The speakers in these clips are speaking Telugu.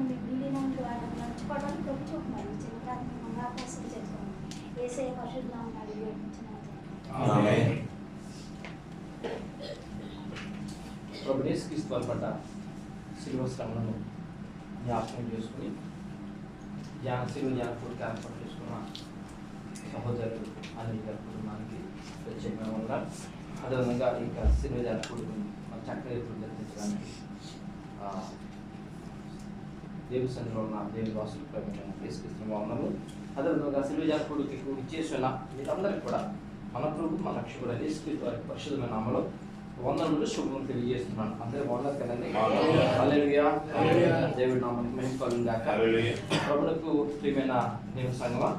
మీ వీడినందు ఆయన నడుచుకోవడానికి ప్రభు చూపున్నారు. చిత్రాన్ని మంగాకాశం చేస్తాను. యేసయ్య పరిశుద్ధ నామమున వేడుకుంటున్నాను. ఆమేన్. ప్రభు యేసుక్రీస్తు వారి పట్ల శిలువ శ్రమలను జ్ఞాపకం చేసుకుని శిలువ జ్ఞాపకుడికి ఏర్పాటు చేసుకున్న సహోదరులు అన్ని కుటుంబానికి ప్రత్యేకంగా ఉన్నారు. అదేవిధంగా ఇక శిలువ జ్ఞాపకుడిని చక్కగా దర్శించడానికి దేవుని సన్నిధిలో ఉన్న దేవుని వాసులు ప్రభుత్వం యేసుక్రీస్తు వందనములు. అదేవిధంగా శిలువ జ్ఞాపకుడికి ఇచ్చేసిన మీరందరికీ కూడా మన ప్రభు మన రక్షకుడు యేసుక్రీస్తు వారి పరిశుద్ధమైన నామములో వందనములు శుభములు తెలియజేస్తున్నాను. అందరూ బాగున్నారు కదండి? హల్లెలూయా. దేవుడి నామానికి మహిమ కలుగును గాక. ప్రభువుకు ప్రియమైన దేవుని సంగమా,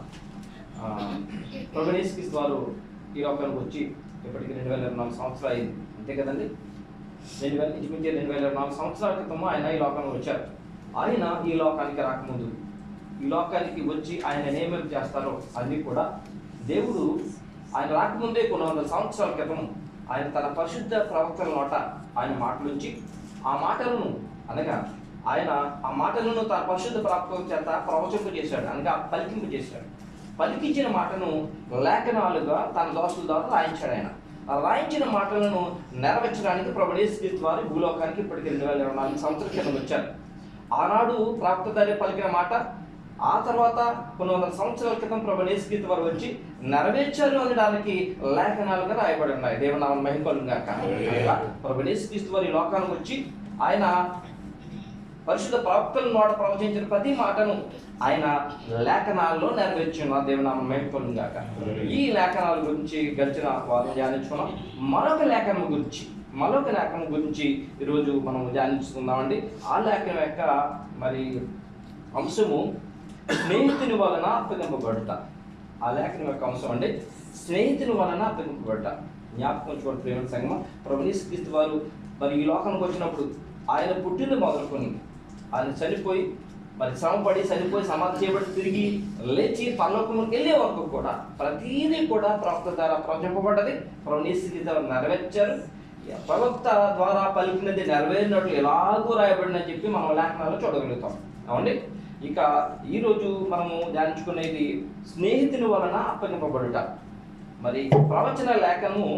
ప్రభు యేసుక్రీస్తు వారు ఈ లోకానికి వచ్చి ఇప్పటికి 2024 సంవత్సరాలు అయింది, అంతే కదండి? 2024 సంవత్సరాల క్రితం ఆయన ఈ లోకానికి వచ్చారు. ఆయన ఈ లోకానికి రాకముందు ఈ లోకానికి వచ్చి ఆయన ఏమేమి చేస్తారో అన్నీ కూడా దేవుడు ఆయన రాకముందే కొన్ని వందల సంవత్సరాల క్రితం ఆయన తన పరిశుద్ధ ప్రవక్తల నోట ఆయన మాటలుంచి ఆ మాటలను అనగా ఆయన ఆ మాటలను తన పరిశుద్ధ ప్రవక్తల చేత ప్రవచింపు చేశాడు, అనగా పలికింపు చేశాడు. పలికించిన మాటను లేఖనాలుగా తన దోషుల ద్వారా రాయించాడు. ఆయన ఆ రాయించిన మాటలను నెరవేర్చడానికి ప్రభు యేసుక్రీస్తు వారు భూలోకానికి ఇప్పటికి 2024 సంవత్సరాల క్రితం వచ్చారు. ఆనాడు ప్రవక్త పలికిన మాట ఆ తర్వాత కొన్ని వందల సంవత్సరాల క్రితం ప్రభు యేసుక్రీస్తు వారు వచ్చి నెరవేర్చారు అనడానికి లేఖనాలుగా రాయబడి ఉన్నాయి. దేవుని నామమున మహిమ కలుగును గాక. ప్రభు యేసుక్రీస్తు వారు ఈ లోకానికి వచ్చి ఆయన పరిశుద్ధ ప్రవక్తల నోట ప్రవచించిన ప్రతి మాటను ఆయన లేఖనాల్లో నెరవేర్చున్నారు. దేవుని నామమున మహిమ కలుగును గాక. ఈ లేఖనాల గురించి గడిచిన వారు ధ్యానించుకున్నాం. మరొక లేఖనం గురించి ఈరోజు మనం ధ్యానించుకుందామండి. ఆ లేఖనం యొక్క మరి అంశము స్నేహితుని వలన అప్పగింపబడుట. ఆ లేఖనం యొక్క అంశం అండి, స్నేహితుని వలన అప్పగింపబడుట. జ్ఞాపకం చూడండి ప్రేమ సంగమ, ప్రభు యేసుక్రీస్తు వారు మరి ఈ లోకానికి వచ్చినప్పుడు ఆయన పుట్టిన మొదలుకొని ఆయన చనిపోయి మరి శ్రమపడి చనిపోయి సమాధి చేయబడి తిరిగి లేచి పరలోకములకు వెళ్ళే వరకు కూడా ప్రతీదీ కూడా ప్రవక్త ద్వారా ప్రవచింపబడ్డది. ప్రభు యేసుక్రీస్తు వారు నెరవేర్చారు. ప్రవక్త ద్వారా పలికినది నెరవేరినట్లు ఎలాగో రాయబడినని చెప్పి మనం లేఖనాల్లో చూడగలుగుతాం. అవునండి. ఇక ఈరోజు మనము ధ్యానించుకునేది స్నేహితుని వలన అప్పగింపబడుట. మరి ప్రవచన లేఖనము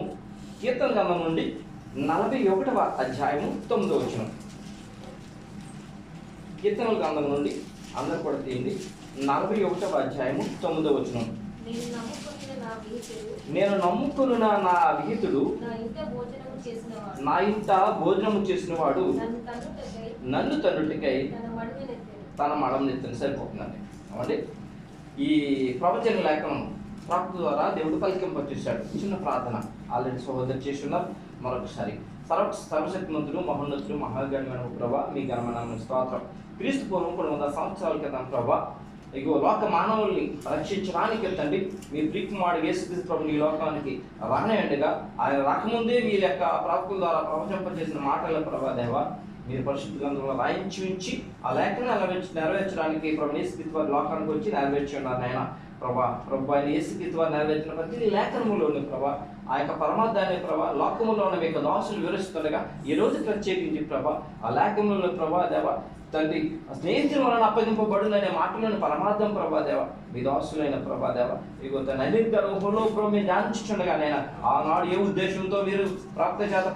కీర్తన గ్రంథం నుండి 41వ అధ్యాయము 9వ వచనం. కీర్తనల గ్రంథం నుండి అందరూ కూడా తీయండి. 41వ అధ్యాయము 9వ వచనం. నేను నమ్ముకున్న నా విహితుడు నా ఇంట భోజనము చేసిన వాడు నన్ను తన్నుటికై తన మడం నెత్తిన సరిపోతుందండి. అవండి ఈ ప్రవచన లేఖనం ప్రవక్త ద్వారా దేవుడు పలికింపచేశాడు. చిన్న ప్రార్థన ఆల్రెడీ సహోదరు చేస్తున్నారు. మరొకసారి సర్వశక్తిమంతుడు మహోన్నతుడు మహాగణమైన ప్రభా, మీ ఘనమైన స్తోత్రం. క్రీస్తు పూర్వం 300 సంవత్సరాల క్రితం ప్రభా, ఇగో లోక మానవుల్ని రక్షించడానికి తండ్రి మీ ప్రియకుమారుడు యేసుక్రీస్తు ప్రభుని ఈ లోకానికి రానయ్యండిగా ఆయన రాకముందే వీరి యొక్క ప్రవక్తల ద్వారా ప్రవచింపజేసిన మాటల ప్రభా దేవా, మీరు పరిశుద్ధ గ్రంథంలో రాయించి ఉంచి ఆ లేఖనాలను నెరవేర్చడానికి ప్రభు యేసుక్రీస్తు వారి లోకానికి వచ్చి నెరవేర్చి ఉన్నారు నాయన. ప్రభా ఆయన యేసుక్రీస్తు వారు నెరవేర్చిన ప్రతి లేఖనములోని ప్రభా ఆ యొక్క పరమార్థాన్ని ప్రభా లోకములో ఉన్న మీకు దాసులు వివరిస్తుండగా ఈ రోజు ప్రత్యేకించి ప్రభా ఆ లేఖనంలో ప్రభా దేవ తండ్రి స్నేహితుల వలన అప్పగింపబడుననే మాటలోని పరమార్థం ప్రభాదేవ మీ దాసులైన ప్రభాదేవ ఇగో తన అనిర్గర్భంలో మీరు ధ్యానించుండగా నైనా ఆనాడు ఏ ఉద్దేశంతో మీరు ప్రవక్త చేత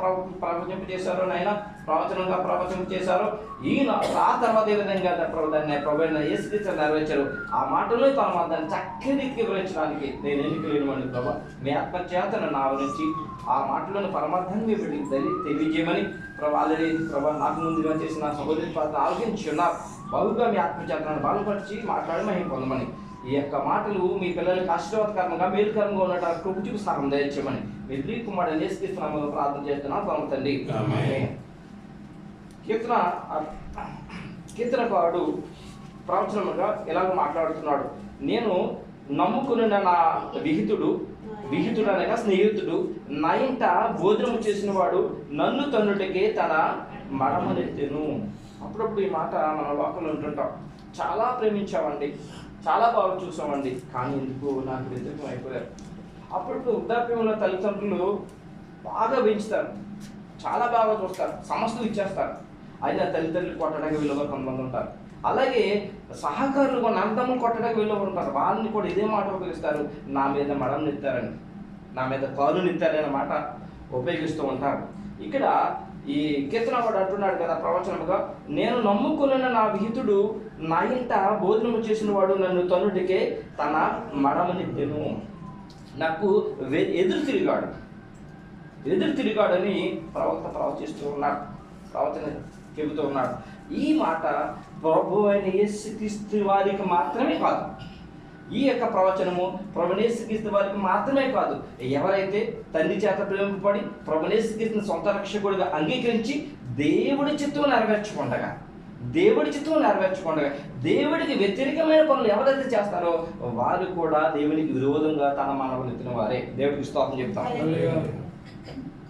ప్రవచింపు చేశారో నైనా ప్రవచనంగా ప్రవచనం చేశారో ఈయన ఆ తర్వాత ఏ విధంగా దాన్ని ప్రభు యేసుక్రీస్తు నెరవేర్చారు ఆ మాటలో పరమార్థాన్ని చక్కని రీతికి వివరించడానికి నేను ఎన్నిక లేనివాడిని ప్రభా మీ ఆత్మ చేత నన్ను ఆవరించి ఆ మాటలోని పరమార్థాన్ని మీ బిడ్డకి తెలియజేయమని ప్రభా ఆల్రెడీ ప్రభా నాకు ముందుగా చేసిన సహోదరి ప్రార్థన ఆలోచించి ఉన్నారు. బహుగా మీ ఆత్మచేతనాన్ని బలపరిచి మాట్లాడి మహిమ పొందమని ఈ యొక్క మాటలు మీ పిల్లలకి ఆశీర్వాదకరంగా మేలుకరంగా ఉన్నట్టు కృప చూపిస్తాను దయచేయమని మీ ప్రియకుమారుడు యేసుక్రీస్తు ప్రార్థన చేస్తున్నాను పరమ తండ్రి. కీర్తనకారుడు ప్రవచనముగా ఇలాగ మాట్లాడుతున్నాడు. నేను నమ్ముకున్న నా విహితుడు అనగా స్నేహితుడు నా ఇంట భోజనము చేసిన వాడు నన్ను తన్నుటకే తన మడమనెత్తెను. అప్పుడప్పుడు ఈ మాట మన లోకంలో ఉంటుంటాం. చాలా ప్రేమించామండి, చాలా బాగా చూసామండి, కానీ ఎందుకు నాకు వ్యతిరేకం అయిపోయారు. అప్పుడు వృద్ధాప్యంలో తల్లిదండ్రులు బాగా పెంచుతారు, చాలా బాగా చూస్తారు, సమస్యలు ఇచ్చేస్తారు. అయినా తల్లిదండ్రులు కొట్టడానికి వీళ్ళు కొంతమంది ఉంటారు. అలాగే సహకారులు కొన్ని అర్థములు కొట్టడానికి వెళ్ళి ఉంటారు, వాళ్ళని కూడా ఇదే మాట ఉపయోగిస్తారు, నా మీద మడం నెత్తారని, నా మీద కాలు నెత్తారనే మాట ఉపయోగిస్తూ ఉంటారు. ఇక్కడ ఈ కీర్తన వాడు అంటున్నాడు కదా ప్రవచనముగా, నేను నమ్ముకున్న నా విహితుడు నా ఇంట భోజనము చేసిన వాడు నన్ను తనుడికే తన మడమనెత్తెను. నాకు ఎదురు తిరిగాడని ప్రవక్త ప్రవచిస్తూ ఉన్నాడు, ప్రవచన చెబుతూ ఉన్నాడు. ఈ మాట ప్రభు అయిన యేసుక్రీస్తు వారికి మాత్రమే కాదు, ఈ యొక్క ప్రవచనము ప్రభువైన యేసుక్రీస్తు వారికి మాత్రమే కాదు, ఎవరైతే తండ్రి చేత ప్రేమింపబడి ప్రభువైన యేసుక్రీస్తుని సొంత రక్షకుడిగా అంగీకరించి దేవుడి చిత్తము నెరవేర్చుకుండగా దేవుడికి వ్యతిరేకమైన పనులు ఎవరైతే చేస్తారో వారు కూడా దేవునికి విరోధంగా తన మానవులు ఎత్తిన వారే. దేవుడికి స్తోత్రం చెప్తాం.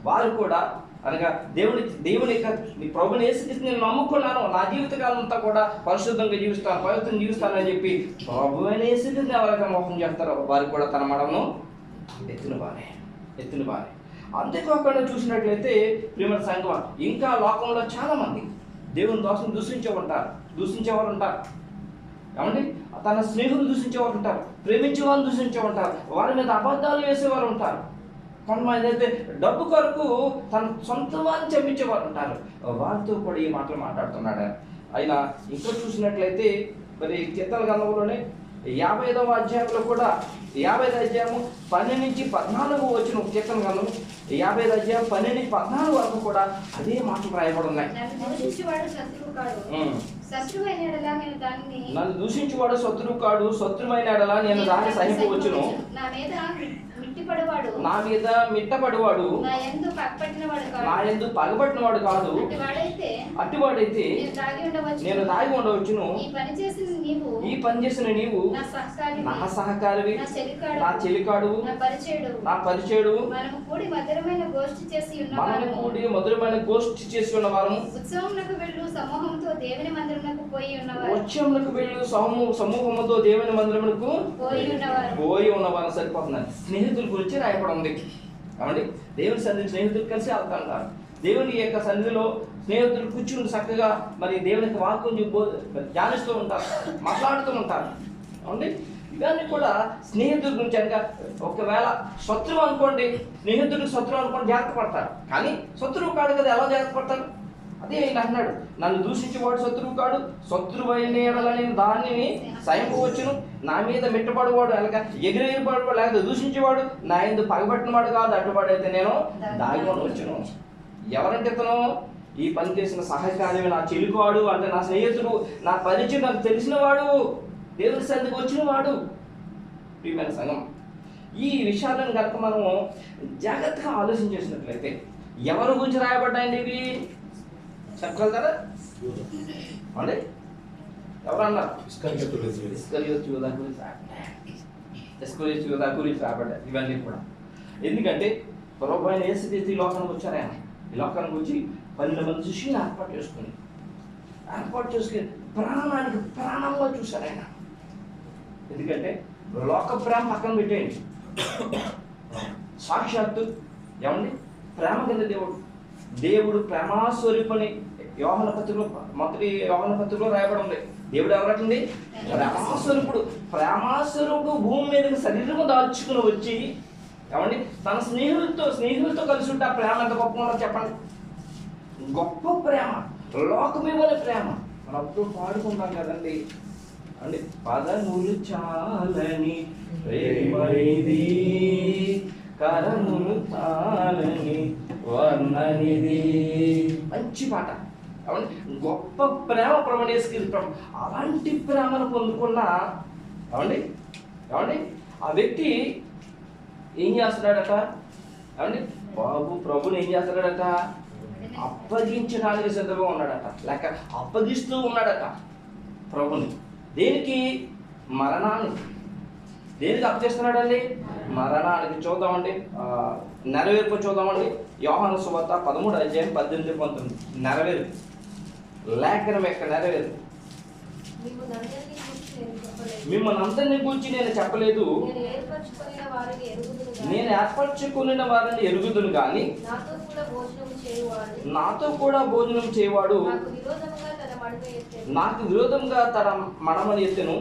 వారు కూడా అనగా దేవుని ప్రభువుని యేసుక్రీస్తుని నేను నమ్ముకున్నాను, నా జీవితకాలం అంతా కూడా పరిశుద్ధంగా జీవిస్తాను, పవిత్రంగా జీవిస్తాను అని చెప్పి ప్రభువైన యేసుక్రీస్తుని ఎవరైతే మోసం చేస్తారో వారు కూడా తన మడమను ఎత్తిన వారే. అంతేకాకుండా చూసినట్లయితే ప్రియమైన సంఘం, ఇంకా లోకంలో చాలా మంది దేవుని దోషం దూషించేవారు ఉంటారు. ఏమండి, తన స్నేహితులు దూషించేవారు ఉంటారు, ప్రేమించే వాళ్ళు దూషించేవారు ఉంటారు, వారి మీద అబద్ధాలు వేసేవారు ఉంటారు. కొంతమంది అయితే డబ్బు కొరకు తన సొంత వారిని చంపించేవారు ఉంటారు. వారితో కూడా ఈ మాటలు మాట్లాడుతున్నాడు. అయినా ఇంకా చూసినట్లయితే మరి కీర్తన గ్రంథంలోనే 55వ అధ్యాయంలో కూడా 55వ అధ్యాయము 12 నుంచి 14 వచ్చిన కీర్తన గ్రంథం 55వ అధ్యాయం 12 నుంచి 14 వరకు కూడా అదే మాటలు రాయబడి ఉన్నాయి. నన్ను దూషించువాడు శత్రువు కాడు, శత్రువైన ఎడల నేను దాన్ని సహింపవచ్చును. నా మీద మిట్టపడువాడు నా యందు పగబట్టినవాడు కాదు, అట్టివాడైతే నేను దాగి ఉండవచ్చును. ఈ పని చేసిన నీవు నా సహకారివి, నా చెలికాడు, నా పరిచయుడు, మనము కూడి మధురమైన గోష్ఠి చేసి ఉన్నవారు. ఉత్సవములకు వెళ్ళు సమూహముతో దేవుని మందిరమునకు పోయి ఉన్నవారు. సరిపోతున్నారు. స్నేహితుల గురించి రాయబడి ఉంది. కాబట్టి దేవుని సన్నిధి స్నేహితులు కలిసి వెళ్తుంటారు. దేవుని యొక్క సన్నిధిలో స్నేహితులు కూర్చుని చక్కగా మరి దేవుని యొక్క వాక్యం ధ్యానిస్తూ ఉంటారు, మాట్లాడుతూ ఉంటారు. అవునండి, ఇవన్నీ కూడా స్నేహితుల గురించి. అనగా ఒకవేళ శత్రువు అనుకోండి, స్నేహితుడికి శత్రువు అనుకోండి జాగ్రత్త పడతారు, కానీ శత్రువు కాడు కదా, ఎలా జాగ్రత్త పడతారు? అదే ఆయన అన్నాడు, నన్ను దూషించేవాడు శత్రువు కాడు, శత్రువు అయిన ఎడల నేను దానిని సహింపవచ్చును. నా మీద మిట్టబడివాడు అనగా ఎగిరేయబడివాడు లేకపోతే దూషించేవాడు నా యందు పగబట్టినవాడు కాదు, అడ్డుపడైతే నేను దాగి ఉండవచ్చును. ఎవరంటే ఇతను ఈ పని చేసిన సహకారి, నా చెలికాడు అంటే నా స్నేహితుడు, నా పరిచయం, నాకు తెలిసిన వాడు, దేవుని సన్నిధికి వచ్చిన వాడు. ప్రియమైన సంఘం, ఈ విషయాలను కనుక మనము జాగ్రత్తగా ఆలోచించేసినట్లయితే ఎవరి గురించి రాయబడ్డాయండి ఇవి చెప్పగలుగుతారా? అంటే ఎవరన్నారు? ఇస్కరియోతు యూదా గురించి రాయబడ్డాయి ఇవన్నీ కూడా. ఎందుకంటే ప్రభువైన అయిన యేసుక్రీస్తు ఈ లోకానికి వచ్చారు. ఆయన ఈ లోకానికి వచ్చి 12 మంది శిష్యులను ఏర్పాటు చేసుకుని ప్రాణానికి ప్రాణంగా చూశారు ఆయన. ఎందుకంటే లోక ప్రేమ పక్కన పెట్టేయండి, సాక్షాత్తు ఏమండి ప్రేమ కింద దేవుడు ప్రేమాస్వరూపని మొదటి యోహాను పత్రికలో రాయబడి ఉంది. దేవుడు ఎవరటండి? ప్రేమాస్వరూపుడు భూమి మీదకి శరీరము దాల్చుకుని వచ్చి ఏమండి తన స్నేహితులతో కలిసి ఉంటే ఆ ప్రేమ ఎంత గొప్ప ఉందో చెప్పండి. గొప్ప ప్రేమ, లోకమివ్వని ప్రేమ. మనం అప్పుడు పాడుకుంటాం కదండి అండి, పదములు చాలని ప్రేమైది, కరములు తాలని వర్ణనిది. మంచి పాట. గొప్ప ప్రేమ ప్రభునేసుకి అలాంటి ప్రేమను పొందుకున్న ఏమండి ఆ వ్యక్తి ఏం చేస్తున్నాడట? ఏమండి ప్రభుని ఏం చేస్తున్నాడట? అప్పగించడానికి సిద్ధంగా ఉన్నాడట, లేక అప్పగిస్తూ ఉన్నాడట ప్రభుని. దేనికి? మరణానికి. దేనికి అప్పచేస్తున్నాడండి? మరణానికి. చూద్దామండి, నెరవేర్పు చూద్దామండి. యోహాను సువార్త 13వ అధ్యాయం 18-19. నెరవేర్పు, లేఖనం యొక్క నెరవేర్పు. మిమ్మల్ని అందరినీ గురించి నేను చెప్పలేదు. నేను ఏర్పరచుకున్న వారిని ఎరుగుదును గాని నాతో కూడా భోజనం చేయవాడు నాకు విరోధంగా తన మడమని ఎత్తెను.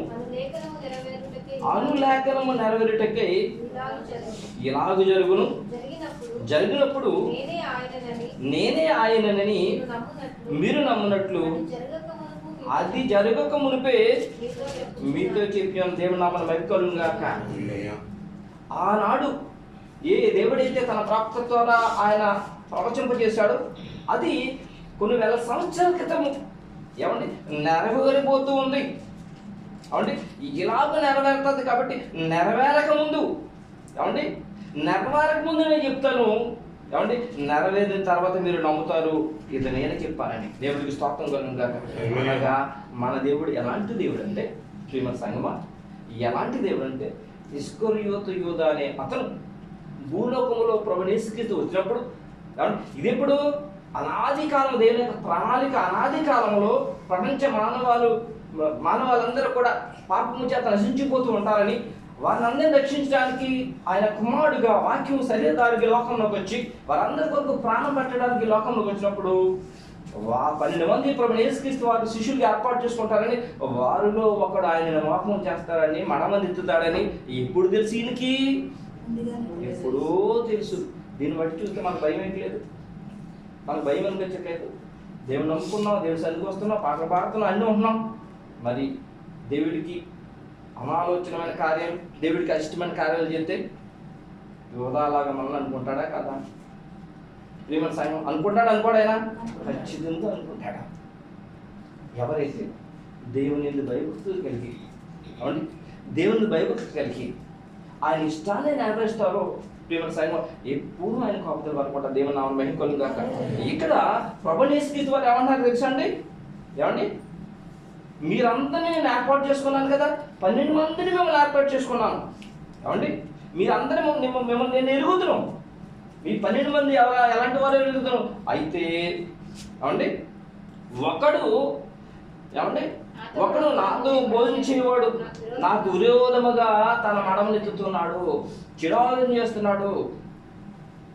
అనులేఖనము నెరవేరుటకై ఇలాగు జరుగును. జరిగినప్పుడు నేనే ఆయనని మీరు నమ్మునట్లు అది జరగక మునిపే మీతో చెప్పాను. దేవుని నామమున మహిమ కలుగును గాక. ఆనాడు ఏ దేవుడైతే తన ప్రవక్త ద్వారా ఆయన ప్రవచింపజేశాడో అది కొన్ని వేల సంవత్సరాల క్రితము ఏమండి నెరవేరిపోతూ ఉంది. ఏమండి ఇలాగ నెరవేరుతుంది కాబట్టి నెరవేరక ముందు ఏమండి నెరవేరక ముందు నేను చెప్తాను. ఏమండి నెరవేరిన తర్వాత మీరు నమ్ముతారు ఇది నేనే చెప్పానని. దేవుడికి స్తోత్రం కలుగును గాక. అనగా మన దేవుడు ఎలాంటి దేవుడు అంటే శ్రీమత్ సంగమా ఎలాంటి దేవుడు అంటే ఇస్కరియోతు యూదా అనే అతను భూలోకములో ప్రభువు యేసుక్రీస్తు వచ్చినప్పుడు ఇది ఎప్పుడు అనాది కాలం దేవుని యొక్క ప్రణాళిక. అనాది కాలంలో ప్రపంచ మానవాళ్ళందరూ కూడా పాపము చేత నశించిపోతూ ఉంటారని వారిని రక్షించడానికి ఆయన కుమారుడుగా వాక్యం శరీరధారికి లోకంలోకి వచ్చి వారందరి కొరకు ప్రాణం పెట్టడానికి లోకంలోకి వచ్చినప్పుడు 12 మంది ప్రభువు యేసుక్రీస్తు వారి శిష్యులుగా ఏర్పాటు చేసుకుంటారని వారిలో ఒకడు ఆయన మోసం చేస్తారని మడమని ఎత్తుతాడని ఎప్పుడు తెలుసు ఈయనకి? ఎప్పుడో తెలుసు. దీన్ని బట్టి చూస్తే మనకు భయం ఏంటి లేదు, మనకు భయం అనిపించట్లేదు. దేవుని నమ్ముకున్నాం, దేవుడి సన్నిధికి వస్తున్నాం, పాటలు పాడుతున్నాం, అన్నీ ఉంటున్నాం. మరి దేవుడికి అనాలోచనమైన కార్యాలు, దేవుడికి ఇష్టమైన కార్యాలు చేస్తే యోధాలాగా మనల్ని అనుకుంటాడా కదా? ప్రేమ సాయం అనుకోడైనా ఖచ్చితంగా అనుకుంటాడా? ఎవరైతే దేవుని భయభక్తులు కలిగి అవును దేవుని భయభక్తులు కలిగి ఆయన ఇష్టాన్ని నెరవేరుస్తారో ప్రేమ సాయం ఎప్పుడు ఆయన కోపతలు పడుకుంటారు. దేవుని నామమున మహిమ కలుగును గాక. ఇక్కడ ప్రభువు యేసుక్రీస్తు వారు ఏమన్నారు తెలుసా అండి? ఏమండి మీరందరినీ నేను ఏర్పాటు చేసుకున్నాను కదా, 12 మందిని మిమ్మల్ని ఏర్పాటు చేసుకున్నాను. ఏమండి మీరందరూ మిమ్మల్ని నేను ఎరుగుతున్నాం. మీ 12 మంది ఎలాంటి వారు ఎరుగుతున్నాం అయితే ఏమండి ఒకడు నాతో బోధించేవాడు నాకు విరోధముగా తన మడమలు ఎత్తుతున్నాడు, చిరాలను చేస్తున్నాడు,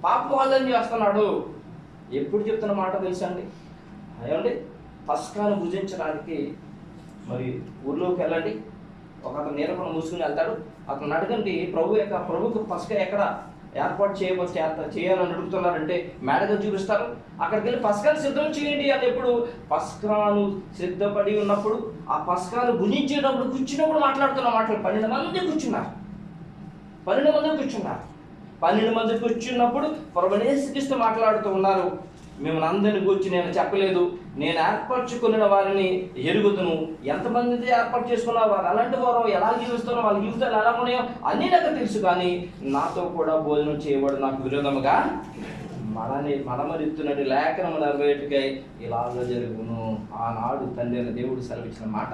పాపవాళ్ళని చేస్తున్నాడు. ఎప్పుడు చెప్తున్న మాట తెలుసా అండి? ఏమండి పస్కాను భుజించడానికి మరి ఊర్లోకి వెళ్ళండి. ఒక అతను నీలకుండా మూసుకుని వెళ్తాడు. అతను అడగండి ప్రభుకు పస్కా ఎక్కడ ఏర్పాటు చేయాలని అడుగుతున్నారంటే మేడగా చూపిస్తారు. అక్కడికి వెళ్ళి పస్కాను సిద్ధం చేయండి అని. ఎప్పుడు పస్కాను సిద్ధపడి ఉన్నప్పుడు ఆ పస్కాను భుజించేటప్పుడు కూర్చున్నప్పుడు మాట్లాడుతున్న మాటలు 12 మంది కూర్చున్నారు. 12 మంది కూర్చున్నప్పుడు ప్రభువు యేసుక్రీస్తు మాట్లాడుతూ ఉన్నారు. మిమ్మల్ని అందరిని గురించి నేను చెప్పలేదు, నేను ఏర్పరచుకున్న వారిని ఎరుగుదును. ఎంతమంది ఏర్పాటు చేసుకున్న వారు అలాంటి వారు ఎలా జీవిస్తారో వాళ్ళ జీవితాలు ఎలా ఉన్నాయో అన్నీ నాకు తెలుసు. కానీ నాతో కూడా భోజనం చేయబడు నాకు విరోధముగా మడమరెత్తునట్టు లేఖనము నెరవేరుటకై ఇలాగ జరుగును. ఆనాడు తండ్రి అయిన దేవుడు సెలవిచ్చిన మాట,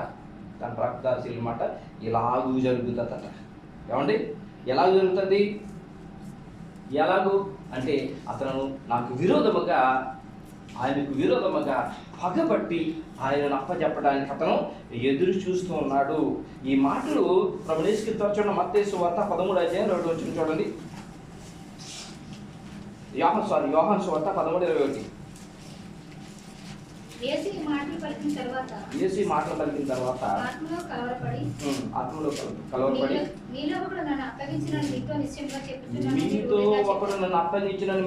తన ప్రవక్తశీల మాట ఇలాగూ జరుగుతుందట. ఏమండి ఎలాగ జరుగుతుంది? ఎలాగూ అంటే అతను నాకు విరోధముగా ఆయనకు విరోధముగా పగబట్టి ఆయనను అప్పచెప్పడానికి అతను ఎదురు చూస్తూ ఉన్నాడు. ఈ మాటలు ప్రభువు యేసుక్రీస్తు చూడండి, మత్తయి సువార్త 13:2 చూడండి. యోహాను సువార్త 13:21. యేసు ఈ మాటలు పలికిన తర్వాత ఆత్మలో కలవరపడి మీలో ఒకడు నన్ను అప్పగించినని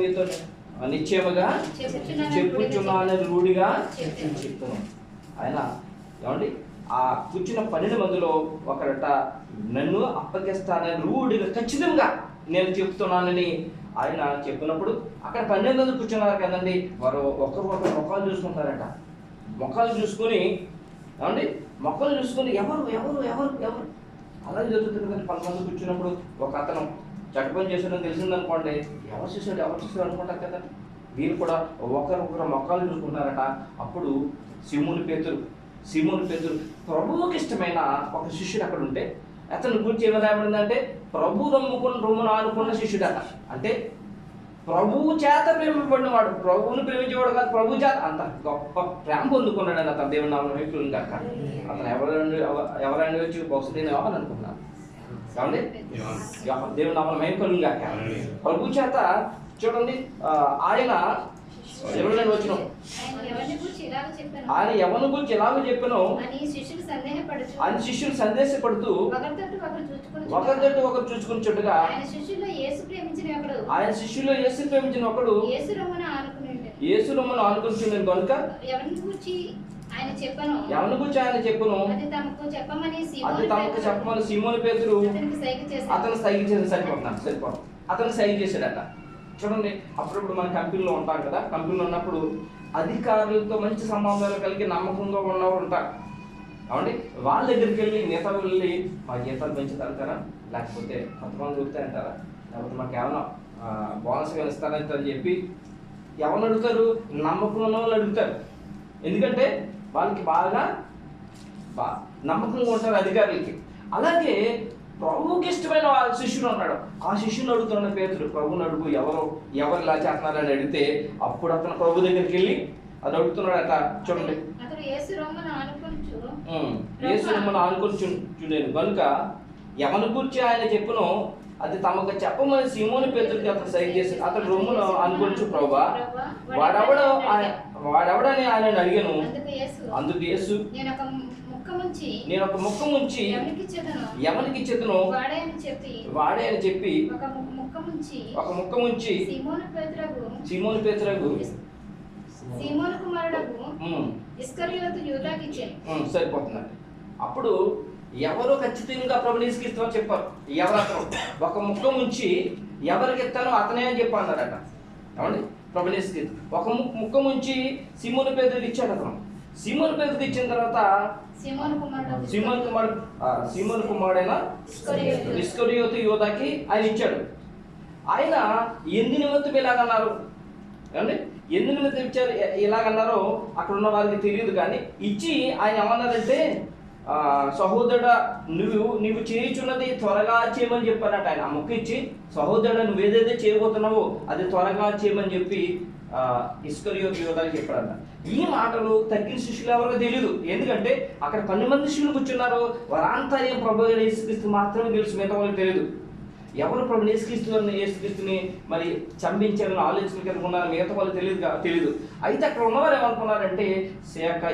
మీతో నిశ్చయముగా చెప్పుచున్నానని రూఢిగా చెప్తున్నాను. ఆయన ఏమండి ఆ కూర్చున్న 12 మందిలో ఒకరట నన్ను అప్పగిస్తానని రూఢిగా ఖచ్చితంగా నేను చెప్తున్నానని ఆయన చెప్పినప్పుడు అక్కడ 12 మంది కూర్చున్నారు కదండి. వారు ఒకరు ముఖాలు చూసుకుంటారట. ముఖాలు చూసుకొని ఏమండి మొక్కలు చూసుకొని ఎవరు అలాగే జరుగుతుంది కదా. 10 మంది కూర్చున్నప్పుడు ఒక అతను చట్టపని చేసాడని తెలిసిందనుకోండి, ఎవరు చూసాడు అనుకుంటారు కదా. వీళ్ళు కూడా ఒకరు మొక్కలు చూసుకుంటారట. అప్పుడు సిమోను పేతురు ప్రభువుకి ఇష్టమైన ఒక శిష్యుడు అక్కడ ఉంటే అతని గురించి ఏమైనా ఏమైందంటే ప్రభు రొమ్మున ఆనుకున్న శిష్యుడట. అంటే ప్రభువు చేత ప్రేమింపబడిన వాడు, ప్రభువుని ప్రేమించేవాడు కాదు, ప్రభు చేత అంత గొప్ప ప్రేమ పొందుకున్నాడు అని అతను దేవుని నామమున మహిమ కాక. అతను ఎవరైనా వచ్చి బహుశా యోహాను అనుకున్నాను కాబట్టి దేవుని నామమున మహిమ కాక. ప్రభు చేత చూడండి ఆయన వచ్చిన ఆయన ఎవరిని గురించి ఎలాగ చెప్పాను ఆయన శిష్యులు సందేశపడుతూ ఒకరితోటి ఒకరు చూసుకున్నట్టుగా ఆయన శిష్యుల్లో యేసు ప్రేమించిన ఒకడు యేసు రొమ్మును ఆనుకుని కనుక ఎవరిని గురించి ఆయన చెప్పును అది తమకు చెప్పమని సీమోను పేతురు అతను సైగ చేసి సరిపోతున్నాడు అతను సైగ చేశాడట. చూడండి అప్పుడప్పుడు మన కంపెనీలో ఉంటాం కదా, కంపెనీలో ఉన్నప్పుడు అధికారులతో మంచి సంబంధాలు కలిగి నమ్మకంగా ఉన్నవారు ఉంటారు కాబట్టి వాళ్ళ దగ్గరికి వెళ్ళి నేత వెళ్ళి మా జీతాలు పెంచుతారంటారా, లేకపోతే కొంతమంది దొరుకుతాయంటారా, లేకపోతే మాకు ఏమైనా బోనస్ కానీ ఇస్తారంటారని చెప్పి ఎవరిని అడుగుతారు? నమ్మకం ఉన్న వాళ్ళు అడుగుతారు. ఎందుకంటే వాళ్ళకి బాగా నమ్మకంగా ఉంటారు అధికారులకి. అలాగే ప్రభువుకి ఇష్టమైన వాళ్ళ శిష్యుడు ఉన్నాడు, ఆ శిష్యుని అడుగుతున్న పేతుడు ప్రభుని అడుగు ఎవరు ఇలా చేస్తున్నారని అడిగితే అప్పుడు అతను ప్రభు దగ్గరికి వెళ్ళి అది అడుగుతున్నాడట. చూడండి యేసు రొమ్మును ఆనుకొని కనుక ఎవరిని కూర్చి ఆయన చెప్పును అది తమకు చెప్పమని సీమోను పేతురుకి అతను సైగ చేసి అతడు రొమ్మును అనుకొంచు ప్రభువా వాడెవడని ఆయన అడిగాను. అందుకు యేసు నేను ఒక ముక్క ముంచి ఎవరికి ఇచ్చేదను వాడే అని చెప్పి ఒక ముక్క ముంచి సీమోను పేతురగు సరిపోతుందండి. అప్పుడు ఎవరు ఖచ్చితంగా ప్రభుని ఇస్తామని చెప్పారు. ఎవరతను ఒక ముక్క ముంచి ఎవరికి ఇస్తానో అతనే అని చెప్పి అన్నాడట. ఏమండి ప్రభుని ఒక ముక్క ముంచి సీమోను పేతురుకి ఇచ్చాడు. అతను సీమోను పేతురుకి ఇచ్చిన తర్వాత సీమోను కుమారుడైన ఇస్కరియోతు యోధాకి ఆయన ఇచ్చాడు. ఆయన ఎందు నిమిత్తం ఇలాగన్నారు ఏమండి, ఎందు నిమిత్తం ఇచ్చారు ఇలాగన్నారో అక్కడ ఉన్న వారికి తెలియదు. కానీ ఇచ్చి ఆయన ఏమన్నారంటే సహోదరుడా నువ్వు చేయుచున్నది త్వరగా చేయమని చెప్పారట. ఆయన ఆ మొక్క ఇచ్చి సహోదరుడా నువ్వు ఏదైతే చేయబోతున్నావో అది త్వరగా చేయమని చెప్పి ఇస్కరియోతు యోధాకి చెప్పారట. ఈ మాటలు తగ్గిన శిష్యులు ఎవరో తెలియదు. ఎందుకంటే అక్కడ 12 మంది శిష్యులు కూర్చున్నారు. వారంతర్యం ప్రభు యేసుక్రీస్తు మాత్రమే తెలుసు, మిగతా వాళ్ళకి తెలియదు. ఎవరు ప్రభు యేసుక్రీస్తుని మరి చంపించారని ఆలోచన కలిగి ఉన్నారో మిగతా వాళ్ళు తెలియదు. అయితే అక్కడ ఉన్నవారు ఏమనుకున్నారంటే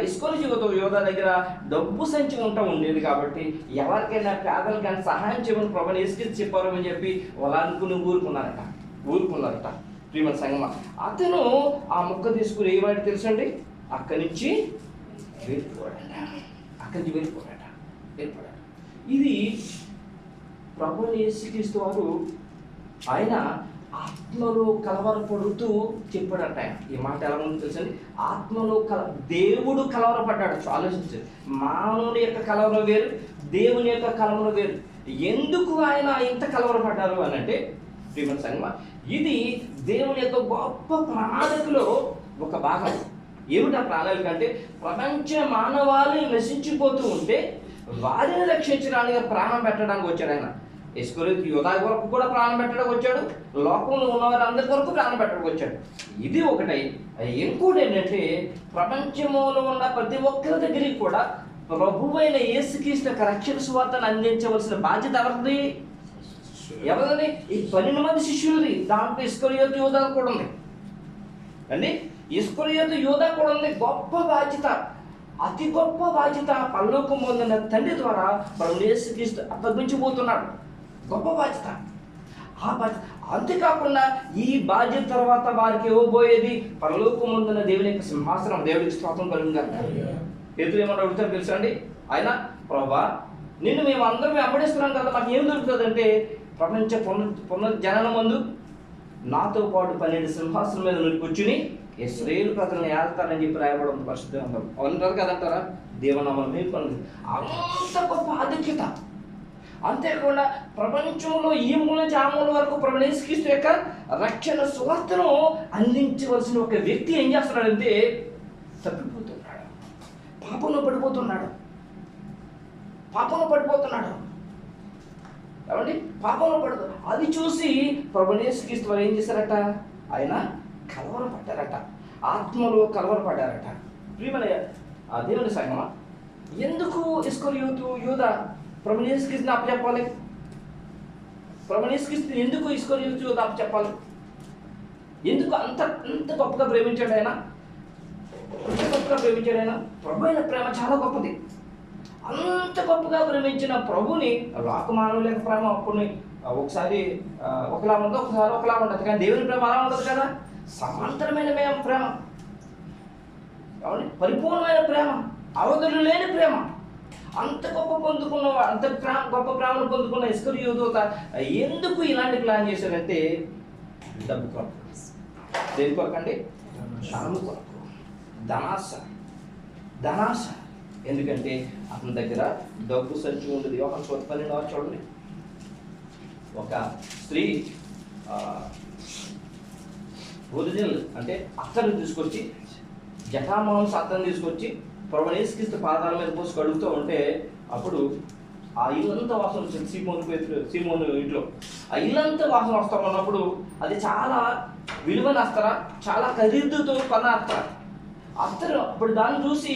ఇస్కరియోతు యోధా దగ్గర డబ్బు సంచి ఉండేది కాబట్టి ఎవరికైనా పేదలకైనా సహాయం చేయమని ప్రభు యేసుక్రీస్తు చెప్పారు అని చెప్పి వాళ్ళు అనుకుని ఊరుకున్నారట. ప్రియమైన సంగమా, అతను ఆ ముక్క తీసుకుని ఏవాడి తెలుసండి అక్కడి నుంచి వెళ్ళిపోయాడట. ఇది ప్రభు యేసుక్రీస్తు వారు ఆయన ఆత్మలో కలవరపడుతూ చెప్పాడట. ఈ మాట ఎలా ఉందో తెలుసండి, ఆత్మలో దేవుడు కలవరపడ్డాడు. ఆలోచించండి, మానవుని యొక్క కలవరం వేరు, దేవుని యొక్క కలవరం వేరు. ఎందుకు ఆయన ఇంత కలవరపడ్డారు అని అంటే ప్రియమైన సంగమా, ఇది దేవుని యొక్క గొప్ప ప్రణాళికలో ఒక భాగం. ఏమిటా ప్రణాళిక అంటే ప్రపంచ మానవాళి నశించిపోతూ ఉంటే వారిని రక్షించడానికి ప్రాణం పెట్టడానికి వచ్చాడు ఆయన. ఇస్కరియోతు యోధా వరకు కూడా ప్రాణం పెట్టడానికి వచ్చాడు, లోకంలో ఉన్న వారందరి వరకు ప్రాణం పెట్టడానికి వచ్చాడు. ఇది ఒకటి. ఇంకోటి ఏంటంటే ప్రపంచంలో ఉన్న ప్రతి ఒక్కరి దగ్గరికి కూడా ప్రభువైన యేసుక్రీస్తు యొక్క రక్షణ సువార్తను అందించవలసిన బాధ్యత ఎవరిది? ఈ 12 మంది శిష్యులది. దాంట్లో ఇస్కరియోతు యోధా కూడా ఉంది అండి. ఇస్కరియోతు యోధా కూడా ఉంది. గొప్ప బాధ్యత, అతి గొప్ప బాధ్యత పరలోకం పొందిన తండ్రి ద్వారా ప్రభు యేసుక్రీస్తు అప్పగించబోతున్నాడు. గొప్ప బాధ్యత. ఆ బాధ్యత అంతేకాకుండా ఈ బాధ్యత తర్వాత వారికి ఇవ్వబోయేది పరలోకం పొందిన దేవుని యొక్క సింహాసనం. దేవుడికి స్తోత్రం కలుగుగాక. పేతురు ఏమన్నా అడుగుతారు తెలుసా అండి, ఆయన ప్రభువా నిన్ను మేము అందరం వెంబడిస్తున్నాం కదా, మాకు ఏం దొరుకుతుంది అంటే ప్రపంచ పునర్జనన మందు నాతో పాటు 12 సింహాసనం మీద కూర్చుని ఇశ్రాయేలు ప్రజలను ఏళ్తారని చెప్పి రాయబడి పరిశుద్ధంగా ఉంటారు. అవునంటారు కదంటారా? దేవునామం మీకు అంత గొప్ప ఆధిక్యత. అంతేకాకుండా ప్రపంచంలో ఈ మూల నుంచి ఆ మూల వరకు ప్రభు యేసుక్రీస్తు యొక్క రక్షణ సువార్తను అందించవలసిన ఒక వ్యక్తి ఏం చేస్తున్నాడంటే తప్పిపోతున్నాడు, పాపంలో పడిపోతున్నాడు. ఏమండి పాపంలో పడుతుంది. అది చూసి ప్రభు యేసుక్రీస్తు వారు ఏం చేశారట, ఆయన కలవరపడ్డారట, ఆత్మలో కలవరపడ్డారట. ప్రియమైన దేవుని సంగమా, ఎందుకు ఇస్కరియోతు యూదా ప్రభువుని యేసుక్రీస్తుని అప్పచెప్పాలి? ప్రభువుని యేసుక్రీస్తుని ఎందుకు ఇస్కరియోతు యూదా అప్పచెప్పాలి? ఎందుకు అంత అంత గొప్పగా ప్రేమించాడు ఆయన? అంత గొప్పగా ప్రేమించాడు ఆయన. ప్రభు అయిన ప్రేమ చాలా గొప్పది. అంత గొప్పగా ప్రేమించిన ప్రభుని లోకమానవుల యొక్క ప్రేమ అప్పుడు ఒకసారి ఒకలా ఉండదు, ఒకసారి ఒకలా ఉండదు. కానీ దేవుని ప్రేమ అలా ఉండదు కదా, సమాంతరమైన ప్రేమ, పరిపూర్ణమైన ప్రేమ, అవధులు లేని ప్రేమ. అంత గొప్ప పొందుకున్న అంత గొప్ప ప్రేమను పొందుకున్న ఇస్కరియోతు ఎందుకు ఇలాంటి ప్లాన్ చేశారంటే డబ్బు కొరకు. దేని కొరకు అండి? ధనము కొరకు, ధనాశ. ఎందుకంటే అతని దగ్గర డబ్బు సంచి ఉండదు. ఒక 12 చూడండి, ఒక స్త్రీ ఒరిజినల్ అంటే అత్తను తీసుకొచ్చి, జటామాంస అత్తను తీసుకొచ్చి ప్రభువుని యేసుక్రీస్తు పాదాల మీద పోసి కడుగుతూ ఉంటే అప్పుడు ఆ ఇల్లంతా వాసన వచ్చింది. సీమోను ఇంట్లో ఆ ఇల్లంతా వాసన వస్తూ ఉన్నప్పుడు అది చాలా విలువైన అస్తరా, చాలా ఖరీదుతో కొన్న అత్తరు. అప్పుడు దాన్ని చూసి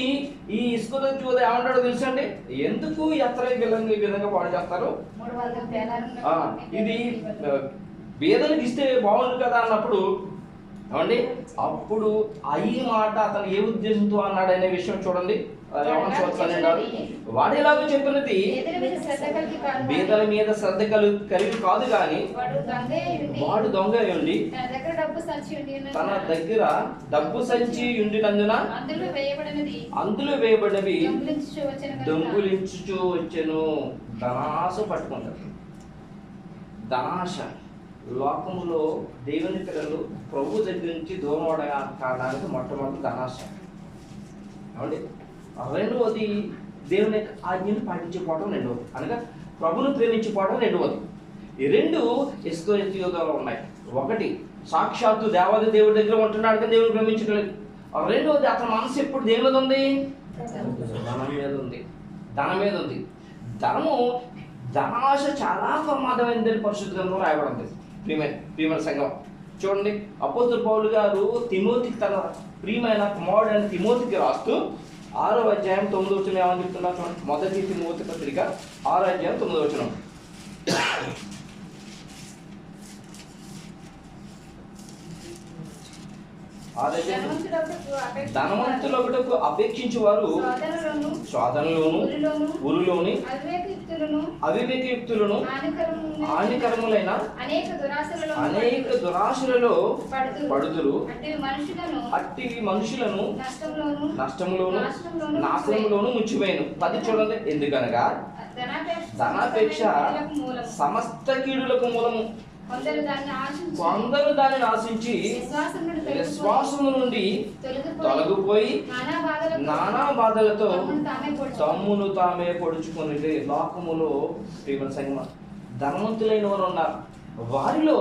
ఈ ఇస్కరియోతు యూదా ఏమంటాడో తెలుసండి? ఎందుకు ఈ అత్తరు ఈ విధంగా పాడు చేస్తారు, ఇది బీదలకు ఇస్తే బాగుండు కదా అన్నప్పుడు ఏమండి, అప్పుడు ఈ మాట అతను ఏ ఉద్దేశంతో అన్నాడు అనే విషయం చూడండి. వాడు ఎలాగో చెప్పినది బీదల మీద శ్రద్ధ కలిగి కాదు కానీ వాడు దొంగ ఉండి తన దగ్గర డబ్బు సంచి ఉండినందున అందులో వేయబడినవి దొంగులించుచూ వచ్చెను. ధనాశ పట్టుకుంటారు. ధనాశ లోకములో దేవుని పిల్లలు ప్రభు దగ్గర నుంచి దూరం కావడానికి మొట్టమొదటి ధనాశ. ఏమండి, రెండవది దేవుని యొక్క ఆజ్ఞను పాటించిపోవడం రెండవది, అనగా ప్రభును ప్రేమించిపోవడం రెండవది. ఈ రెండు ఇస్కరియోతు యూదాలో ఉన్నాయి. ఒకటి సాక్షాత్తు దేవాది దేవుడి దగ్గర ఉంటున్నాడు కానీ దేవుని ప్రేమించగలదు. రెండవది అతని మనసు ఎప్పుడు దేని మీద ఉంది? ధనం మీద ఉంది. ధనాశ చాలా ప్రమాదమైనదని పరిశుద్ధ గ్రంథంలో రాయబడింది. ప్రియమైన సంఘం చూడండి, అపోస్తలుడు పౌలు గారు తిమోతికి తన ప్రియమైన కుమారుడైన తిమోతికి రాస్తూ 6వ అధ్యాయం 9వ వచనం ఏమని చెప్తున్నా చూడండి. మొదటి తిమోతి పత్రిక 6వ అధ్యాయం 9వ వచనం. ధనవంతులకు అపేక్షించు వారు శోధనలోను ఉరులోని అవివేకయుక్తులను హానికరములైన అనేక దురాశలలో పడుదురు. అట్టి మనుషులను నష్టములోను నాశనములోను ముంచివేయను. 10 చూడండి. ఎందుకనగా ధనాపేక్ష సమస్త కీడులకు మూలము. కొందరు దానిని ఆశించి విశ్వాసము నుండి తొలగిపోయి నానా బాధలతో తమ్మును తామే పొడుచుకుని లోకములో ధనవంతులైన వారు ఉన్నారు. వారిలో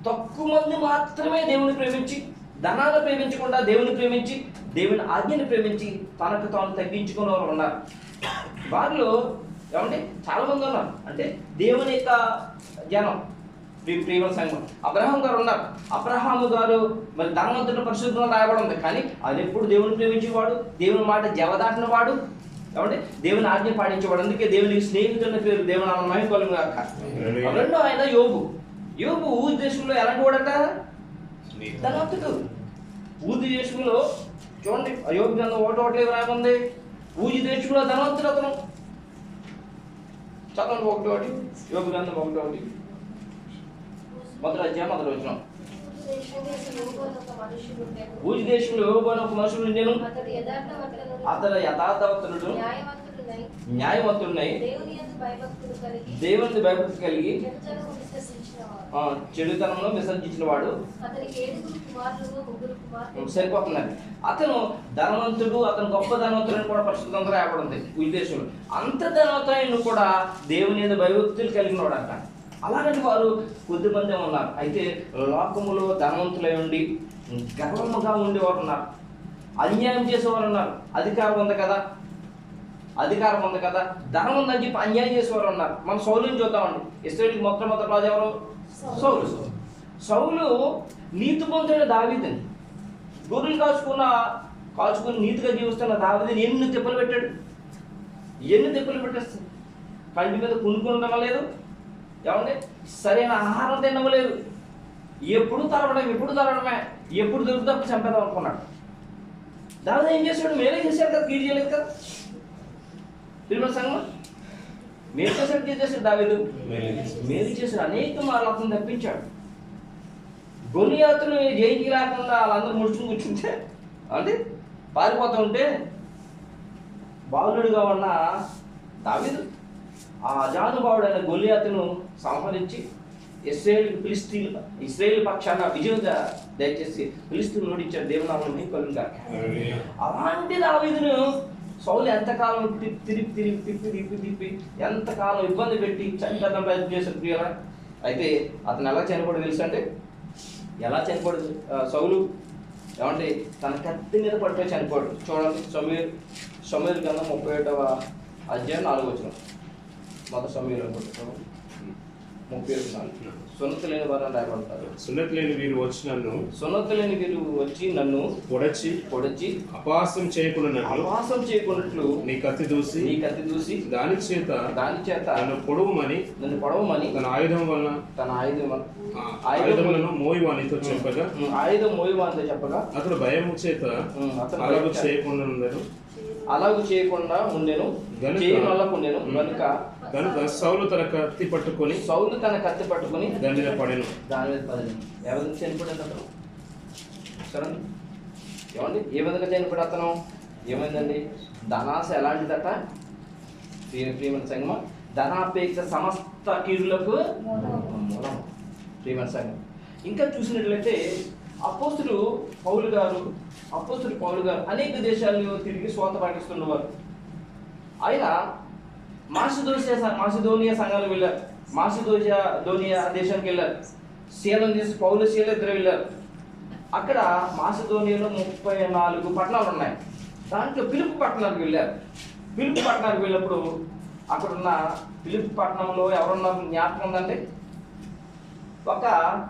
తక్కువ మంది మాత్రమే దేవుని ప్రేమించి, ధనాన్ని ప్రేమించకుండా దేవుని ప్రేమించి, దేవుని ఆజ్ఞని ప్రేమించి తనకు తాను తగ్గించుకునే వారు ఉన్నారు. వారిలో ఏమంటే చాలా మంది ఉన్నారు. అంటే దేవుని యొక్క జనం ప్రియమైన సంఘం. అబ్రహాం గారు ఉన్నారు. అబ్రహాము గారు మరి ధనవంతుడు పరిశుద్ధంగా రాయబడి ఉంది. కానీ అది ఎప్పుడు దేవుని ప్రేమించేవాడు, దేవుని మాట జవదాటిన వాడు, ఏమంటే దేవుని ఆజ్ఞ పాటించేవాడు. అందుకే దేవునికి స్నేహితున్న పేరు దేవుని మహిమ కలుగును గాక. రెండో ఆయన యోబు. ఊది దేశంలో ఎలాంటి వాడట? ధనవంతుడు. ఊది దేశంలో చూడండి, యోబు గ్రంథం 1:1 రాకుంది. ఊది దేశంలో ధనవంతుడు అతను. చదవండి 1:1 యోబు గ్రంథం 1:1 మొదటి అధ్యాయం 1వ వచనం. ఊజి దేశంలో యోబు అనే ఒక మనుషుడు ఉండెను. అతడు యథార్థవంతుడు, న్యాయవంతుడునై దేవుని భయభక్తి కలిగి చెడుతనంలో విసర్జించిన వాడు. సరిపోతుందండి. అతను ధనవంతుడు, అతను గొప్ప ధనవంతుడు కూడా పరిశుద్ధంగా రాయబడింది. ఉద్దేశంలో అంత ధనవంతుడు కూడా దేవుని మీద భయభక్తులు కలిగిన వాడు అంట. అలాంటి వారు కొద్దిమంది ఉన్నారు. అయితే లోకములో ధనవంతులై ఉండి గర్వముగా ఉండేవారు ఉన్నారు. అన్యాయం చేసేవారు ఉన్నారు. అధికారం ఉంది కదా, ధనం ఉందని చెప్పి అన్యాయం చేసేవారు ఉన్నారు. మనం సౌలుని చూద్దామండి. ఇశ్రాయేలుకి మొట్టమొదటి రాజు ఎవరు? సౌలు నీతిమంతుడైన దావీదుని, గొర్రెలు కాల్చుకుని నీతిగా జీవిస్తున్న దావీదుని ఎన్ని తిప్పలు పెట్టాడు, ఎన్ని తిప్పలు పెట్టేస్తుంది. కంటి మీద కొనుక్కుండలేదు, ఏమండి సరైన ఆహారం తినవలేదు, ఎప్పుడు తరవడమే, ఎప్పుడు దొరుకుతప్పుడు చంపేద్దాం అనుకున్నాడు. దావీదు ఏం చేశాడు? మేలే చేశాడు కదా, కీడు చేయలేదు కదా. తిరుమల సంఘం మేలు చేశాడు, కీడు చేశాడు. దావీదు మేలు చేశాడు, అనేక మార్లు అతను తప్పించాడు. గొలియాతును జయించి లేకుండా వాళ్ళందరూ ముడుచుకుని కూర్చుంటే అంటే పారిపోతూ ఉంటే బాలుడిగా ఉన్న దావీదు ఆ అజానుభావుడైన గొలియాతును సంహరించి ఇశ్రాయేలు పక్షాన విజయం దయచేసి ఫిలిష్తీయులను ఓడించాడు. దేవుని నామమున మహిమ కలుగును గాక. అలాంటి దావీదును సౌలు ఎంతకాలం తిప్పి ఎంతకాలం ఇబ్బంది పెట్టి చంపేద్దాం ప్రయత్నం చేశాడు ప్రియుల. అయితే అతను ఎలా చనిపోయాడు తెలుసు అంటే, ఎలా చనిపోయాడు సౌలు? ఏమంటే తన కత్తి మీద పడిపోయి చనిపోయాడు. చూడండి, సమూయేలు గ్రంథం 31వ అధ్యాయం 4వ వచనం. మొదటి సమూయేలు అనుకుంటున్నాను 37:4. సున్నతి లేని వారు రాయబడతారు. సున్నతి లేని వీరు వచ్చి నన్ను పొడచి అపహాస్యం చేయకున్నట్లు నీ కత్తి దూసి దాని చేత నన్ను పొడవమని తన ఆయుధములను మోయవానితో చెప్పగా అతడు భయము చేత అలాగూ చేయకుండా ఉండెను కనుక సౌలు తన కత్తి పట్టుకొని దాని మీద పడెను. ఎవరు చనిపోయాడు అతను? చూడండి, ఏమండి ఏ విధంగా చనిపోయాడు అతను? ఏమైందండి? ధనాశ ఎలాంటిదట ప్రియమైన సంగమా? ధనాపేక్ష సమస్త కీడులకు మూలం ప్రియమైన సంగమం. ఇంకా చూసినట్లయితే అపోస్తులు పౌలు గారు అనేక దేశాలను తిరిగి స్వాత పాటిస్తున్నవారు. ఆయన మాసిదోనియా సంఘాలకు వెళ్ళారు, మాసిదోనియా దేశానికి వెళ్ళారు. పౌలు శీల ఇద్దరు వెళ్ళారు. అక్కడ మాసిదోనియాలో 34 పట్టణాలు ఉన్నాయి. దాంట్లో పిలుపు పట్టణానికి వెళ్ళారు. పిలుపు పట్టణానికి వెళ్ళినప్పుడు అక్కడున్న పిలుపు పట్టణంలో ఎవరున్నారు జ్ఞాపకం ఉందంటే, ఒక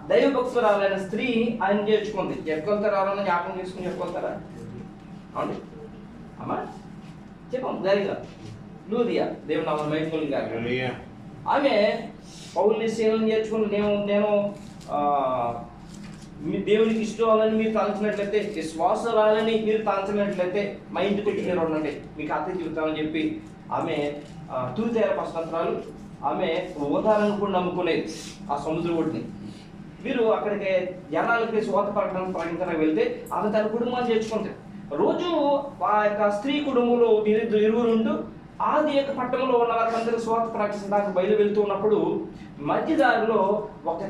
దైవభక్తురాలైన స్త్రీ ఆయన చేర్చుకుంది. చెప్పుకొళ్తారా? ఎవరన్నా జ్ఞాపకం చేసుకుని చెప్పుకొళ్తారా? అవునండి అమ్మా, చెప్పాం ధైర్యంగా. లూదియా, దేవుని నామమున మహిమ కలుగును గాక. ఆమె పౌలుని శీలను చేర్చుకుని నేను మీ దేవునికి ఇష్టం మీరు తలంచినట్లయితే, విశ్వాసరాలని మీరు తలంచినట్లయితే మా ఇంటికి వచ్చి మీరు ఉండండి, మీకు అతిథి చెబుతామని చెప్పి ఆమె తూతేర పశ్చాత్రాలు ఆమె ఓదాలను కూడా నమ్ముకునేది ఆ సముద్ర ఒడ్డుని. వీరు అక్కడికి జనాలకి స్వాత ప్రకటించడానికి వెళ్తే ఆమె తన కుటుంబాన్ని చేర్చుకుంటారు. రోజు ఆ యొక్క స్త్రీ కుటుంబంలో ఇరువురు ఉంటూ ఆది యొక్క పట్టణంలో ఉన్న వారందరూ స్వాత ప్రకటించడానికి బయలు వెళ్తూ ఉన్నప్పుడు మధ్యదారిలో ఒక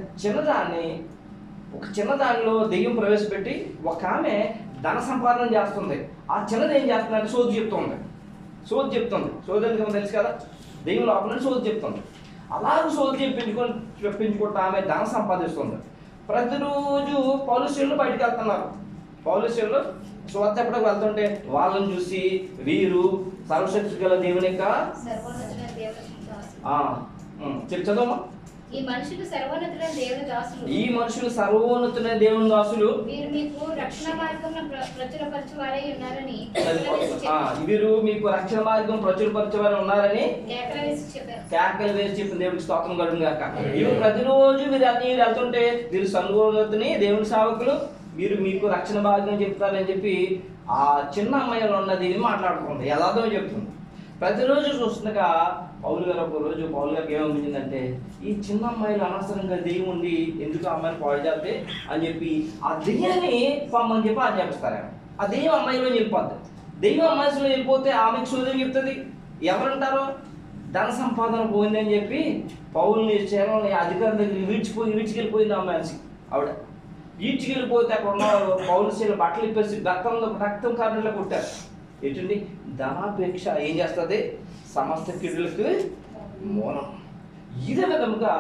చిన్నదానిలో దెయ్యం ప్రవేశపెట్టి ఒక ఆమె ధన సంపాదన చేస్తుంది. ఆ చిన్నది ఏం చేస్తుందంటే సోది చెప్తుంది. సోది ఎందుకు తెలుసు కదా, దెయ్యం లోపల సోది చెప్తుంది. అలాగే సోది చెప్పించుకుంటూ ఆమె ధనం సంపాదిస్తుంది. ప్రతిరోజు పౌలుషులు బయటకు వెళ్తున్నారు. పౌలుషులు స్వాత ఎప్పటికి వెళ్తుంటే వాళ్ళని చూసి వీరు సర్వశక్తి గల దేవుని యొక్క చదవమా, ఈ మనుషులు సర్వోన్నతులైన దేవుని దాసులు, వీరు మీకు రక్షణ మార్గం ప్రచురపరచువారై ఉన్నారని కేకలు వేసి చెప్పిన దేవుడికి స్తోత్రం కలుగును గాక. ఇవి ప్రతిరోజు మీరు అన్ని వెళ్తుంటే వీరు సర్వోన్నతుని దేవుని సేవకులు, మీరు మీకు రక్షణ మార్గం చెప్తారని చెప్పి ఆ చిన్న అమ్మాయిలో ఉన్నది మాట్లాడుతుంది, యథార్థమే చెప్తుంది. ప్రతిరోజు చూస్తుండగా పౌలు గారికి ఏమనిపించిందంటే, ఈ చిన్న అమ్మాయిలు అనవసరంగా దెయ్యం ఉండి ఎందుకు అమ్మాయిని పాడు చేస్తే అని చెప్పి ఆ దెయ్యాన్ని పొమ్మని చెప్పి అని చెప్పిస్తారు. ఆ దెయ్యం అమ్మాయిలో వెళ్ళిపోద్ది. దెయ్యం అమ్మాయిలో వెళ్ళిపోతే ఆమెకు సోదరి చెప్తుంది. ఎవరంటారో ధన సంపాదన పోయిందని చెప్పి పౌల్ని చేయాలని అధికారం దగ్గర విడిచికెళ్ళిపోయింది ఆ మనిషి. ఆవిడ ఈడ్చికెళ్ళిపోతే అక్కడ ఉన్న పౌలు శీల బట్టలు ఇప్పేసి రక్తం కారణంలో కొట్టారు. ఏంటండి? ధనాపేక్ష ఏం చేస్తుంది? సమస్త కీడులకు మూలం. ఇదే విధముగా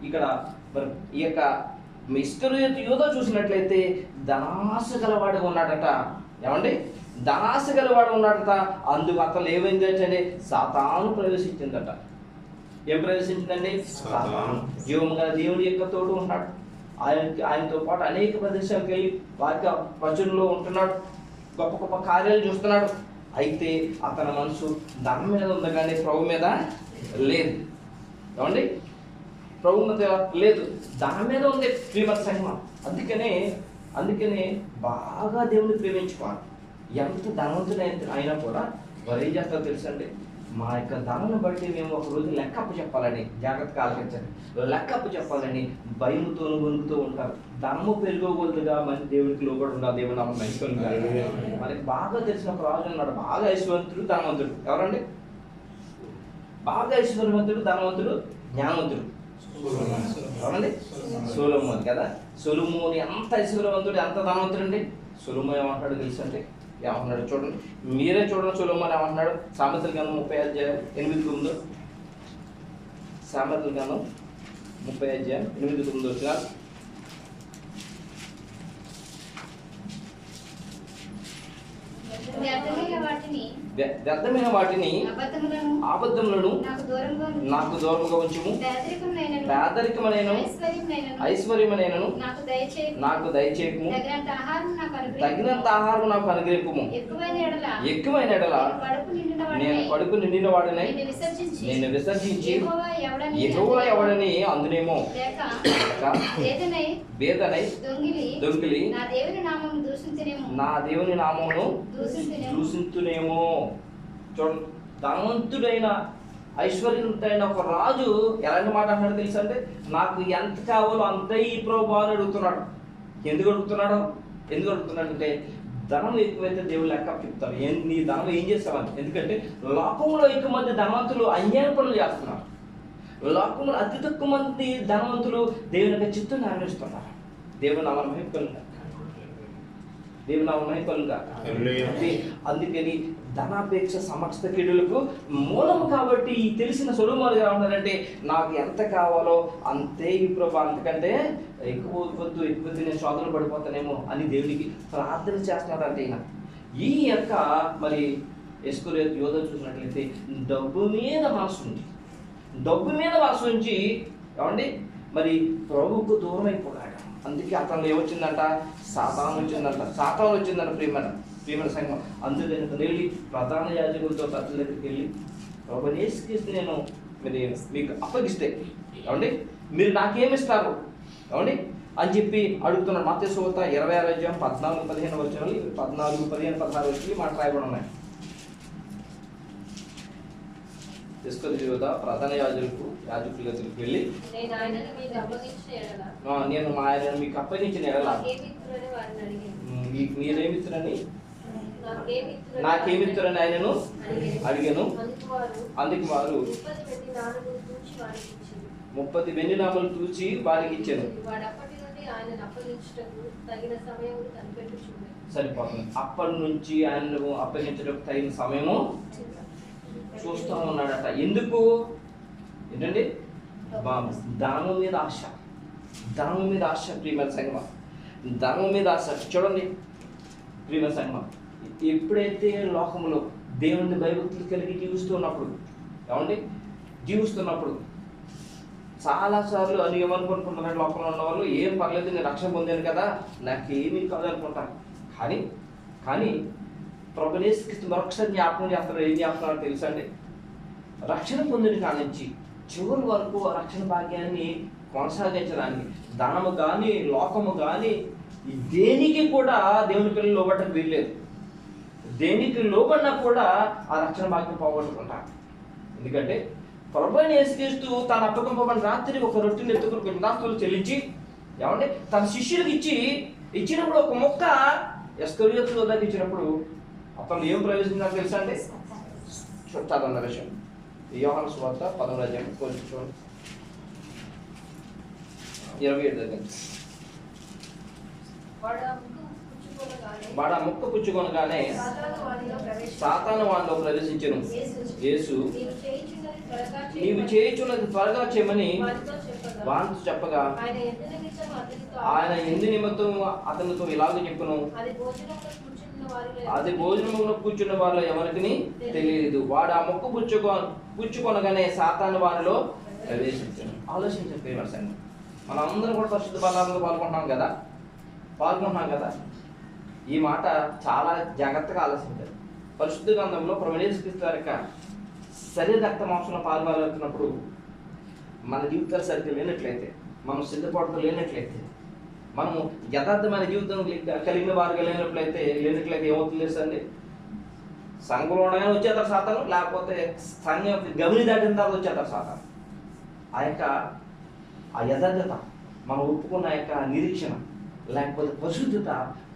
ఇక్కడ మరి ఈ యొక్క ఇస్కరియోతు యూదా చూసినట్లయితే ధనాశ గలవాడు ఉన్నాడట. ఏమండి? ధనాశ గలవాడు ఉన్నాడట. అందుకు అతను ఏమైందంటే సాతాను ప్రవేశించిందట. ఏం ప్రవేశించిందండి? సాతాను. జీవము గల దేవుని యొక్క తోడు ఉన్నాడు. ఆయనతో పాటు అనేక ప్రదేశాలకు వెళ్ళి వారికి ప్రజల్లో ఉంటున్నాడు, గొప్ప గొప్ప కార్యాలు చూస్తున్నాడు. అయితే అతని మనసు ధనం మీద ఉంది కానీ ప్రభు మీద లేదు. ఏమండి? ప్రభు మీద లేదు, ధనం మీద ఉంది ప్రియమైన సంఘం. అందుకనే బాగా దేవుని ప్రేమించుకోవాలి. ఎంత ధనవంతుడైన అయినా కూడా వారు ఏం చేస్తారో తెలుసండి, మా యొక్క ధనను బట్టి మేము ఒక రోజు లెక్కప్పు చెప్పాలని, జాగ్రత్తగా ఆలోచించండి, లెక్కప్పు చెప్పాలని భయముతో వణుకుతూ ఉంటారు. ధనము పెరుగోగొలుదుగా మంచి దేవుడికి లోబడి ఉండాలి. దేవుడు నామం మహిమకలుగా. మనకి బాగా తెలిసిన ఒక రాజు ఉన్నాడు, బాగా ఐశ్వర్యవంతుడు, ధనవంతుడు. ఎవరండి? బాగా ఐశ్వర్యవంతుడు, ధనవంతుడు, జ్ఞానవంతుడు. ఎవరండి? సొలొమోను కదా. సొలొమోను ఎంత ఐశ్వర్యవంతుడు, ఎంత ధనవంతుడు అండి. సొలొమోను ఏమంటాడు తెలుసండి? ఏమంటున్నాడు చూడండి, మీరే చూడండి. సొలొమోను ఏమంటున్నాడు? సామెతల గ్రంథం 30:8-9. సామెతల గ్రంథం 30:8-9 వచ్చిన వ్యర్థమైన వాటిని అబద్ధములను నాకు దూరంగా ఉంచుము. పేదరికమునైనను ఐశ్వర్యమునైనను నాకు దయచేయకుము. తగినంత ఆహారం నాకు అనుగ్రహింపుము. ఎక్కువైన ఎడల నేను కడుపు నిండిన వాడినై నిన్ను విసర్జించి యెహోవా ఎవడని అందునేమో బేదనై దొంగిలి నా దేవుని నామమును దూషించునేమో. చూడండి, ధనవంతుడైన ఐశ్వర్యవంతుడైన ఒక రాజు ఎలాంటి మాట అంటాడు తెలుసా అంటే, నాకు ఎంత కావాలో అంతే ఈ ప్రభు అని అడుగుతున్నాడు. ఎందుకు అడుగుతున్నాడు అంటే, ధనం ఎక్కువైతే దేవుడు లెక్క చెప్తారు. నీ ధనం ఏం చేస్తావని. ఎందుకంటే లోకంలో ఎక్కువ మంది ధనవంతులు అన్యాయ పనులు చేస్తున్నారు. లోకంలో అతి తక్కువ మంది ధనవంతులు దేవుని యొక్క చిత్తుని నెరవేరుస్తున్నారు. దేవుని నామం మహిమకలుగా. అందుకని ధనాపేక్ష సమస్త కీడులకు మూలము. కాబట్టి తెలిసిన సొలొమోను గారు ఉన్నారంటే, నాకు ఎంత కావాలో అంతే ఈ ప్రభు, అంతకంటే ఎక్కువ వద్దు, ఎక్కువ నేను శోధనలు పడిపోతానేమో అని దేవునికి ప్రార్థన చేస్తున్నాడంటే ఈయన. ఈ యొక్క మరి ఇస్కరియోతు యోధ చూసినట్లయితే డబ్బు మీద మనసు ఉంచి ఏమండి మరి ప్రభువుకు దూరం అయిపోయాడు. అందుకే అతను ఏమొచ్చిందంట? సాతాను వచ్చిందంట ప్రియమైన సంఘం. అందుకని అతను వెళ్ళి ప్రధాన యాజకులతో పెద్దల దగ్గరికి వెళ్ళి, ప్రభువుని యేసుక్రీస్తు నేను మీకు అప్పగిస్తే ఏమండి మీరు నాకేమిస్తారు ఏమండి అని చెప్పి అడుగుతున్నాడు. మత్తయి సువార్త 26:14-15 వచనాలు, 14, 15, 16 వచ్చి మాట రాయబడి ఉన్నాయి. ప్రధాన యాజకుల దగ్గరికి వెళ్ళి, నేను మా ఆయన మీకు అప్పగించిన ఎడల మీరేమిత్తురని నాకేమిత్తురని ఆయనను అడిగాను. అందుకు వారు 30 వెండి నామలు తూచి వారికి ఇచ్చాను. సరిపోతుంది. అప్పటి నుంచి ఆయనను అప్పగించడానికి తగిన సమయము చూస్తూ ఉన్నాడట. ఎందుకు? ఏంటండి? ధనం మీద ఆశ ప్రియమైన సంగమా. ధనం మీద ఆశ. చూడండి ప్రియమైన సంగమా, ఎప్పుడైతే లోకంలో దేవుని భయభక్తులు కలిగి జీవిస్తున్నప్పుడు చాలాసార్లు అని ఏమనుకుంటున్నారు లోకంలో ఉన్న వాళ్ళు, ఏం పర్లేదు నేను రక్షణ పొందాను కదా, నాకేమీ కాదనుకుంటాను. కానీ ప్రభువుని యేసుక్రీస్తు మరొకసారి జ్ఞాపకం చేస్తారు. ఏం చేస్తున్నారో తెలుసా అండి? రక్షణ పొందిన కాడి నుంచి చివరి వరకు ఆ రక్షణ భాగ్యాన్ని కొనసాగించడానికి ధనము కానీ లోకము కానీ దేనికి కూడా దేవుని పిల్లలు లోబట్టకు వీల్లేదు. దేనికి లోబడినా కూడా ఆ రక్షణ భాగ్యం పోగొట్టుకుంటారు. ఎందుకంటే ప్రభువుని యేసుక్రీస్తు తాను అప్పగింపబడిన రాత్రి ఒక రొట్టెని ఎత్తుకుని కృతజ్ఞతాస్తుతులు చెల్లించి ఏమంటే తన శిష్యులకు ఇచ్చినప్పుడు ఒక మొక్క ఇస్కరియోతు యోధాకి ఇచ్చినప్పుడు అతను ఏం ప్రవేశించాలో తెలుసా అండి? చదవన్న విషయం యోహాను సువార్త 11:27 వాడు ఆ ముక్క పుచ్చుకొనగానే సాతాను వానిలో ప్రవేశించెను. యేసు నీవు చేయుచున్నది త్వరగా చేయమని వానితో చెప్పగా ఆయన ఎందు నిమిత్తం అతనితో ఇలాగ చెప్పును, అది భోజనంలో కూర్చున్న వారిలో ఎవరికి తెలియదు. వాడు ఆ మొక్క పుచ్చుకొనగానే సాతాను వారిలో ప్రవేశించాను. ఆలోచించండి ప్రియమైన సంగమా, మనం అందరం కూడా పరిశుద్ధ బలాల్లో పాల్గొంటున్నాం కదా. ఈ మాట చాలా జాగ్రత్తగా ఆలోచించాలి. పరిశుద్ధ గ్రంథంలో ప్రభువైన యేసుక్రీస్తు వారి యొక్క శరీర రక్త మాంసంలో పాల్గొనవుతున్నప్పుడు మన జీవితాలు సరిగ్గా లేనట్లయితే, మనం సిద్ధపాటుతో లేనట్లయితే, మనము యథార్థమైన జీవితం కలిగిన వారుగా లేనట్లయితే ఏమవుతుంది అండి? సంఘంలోనే వచ్చేస్తారు సాతాను, లేకపోతే సంఘం గమని దాటిన తర్వాత వచ్చేస్తారు సాతాను. ఆ యథార్థత, మనం ఒప్పుకున్న యొక్క నిరీక్షణ, లేకపోతే పరిశుద్ధత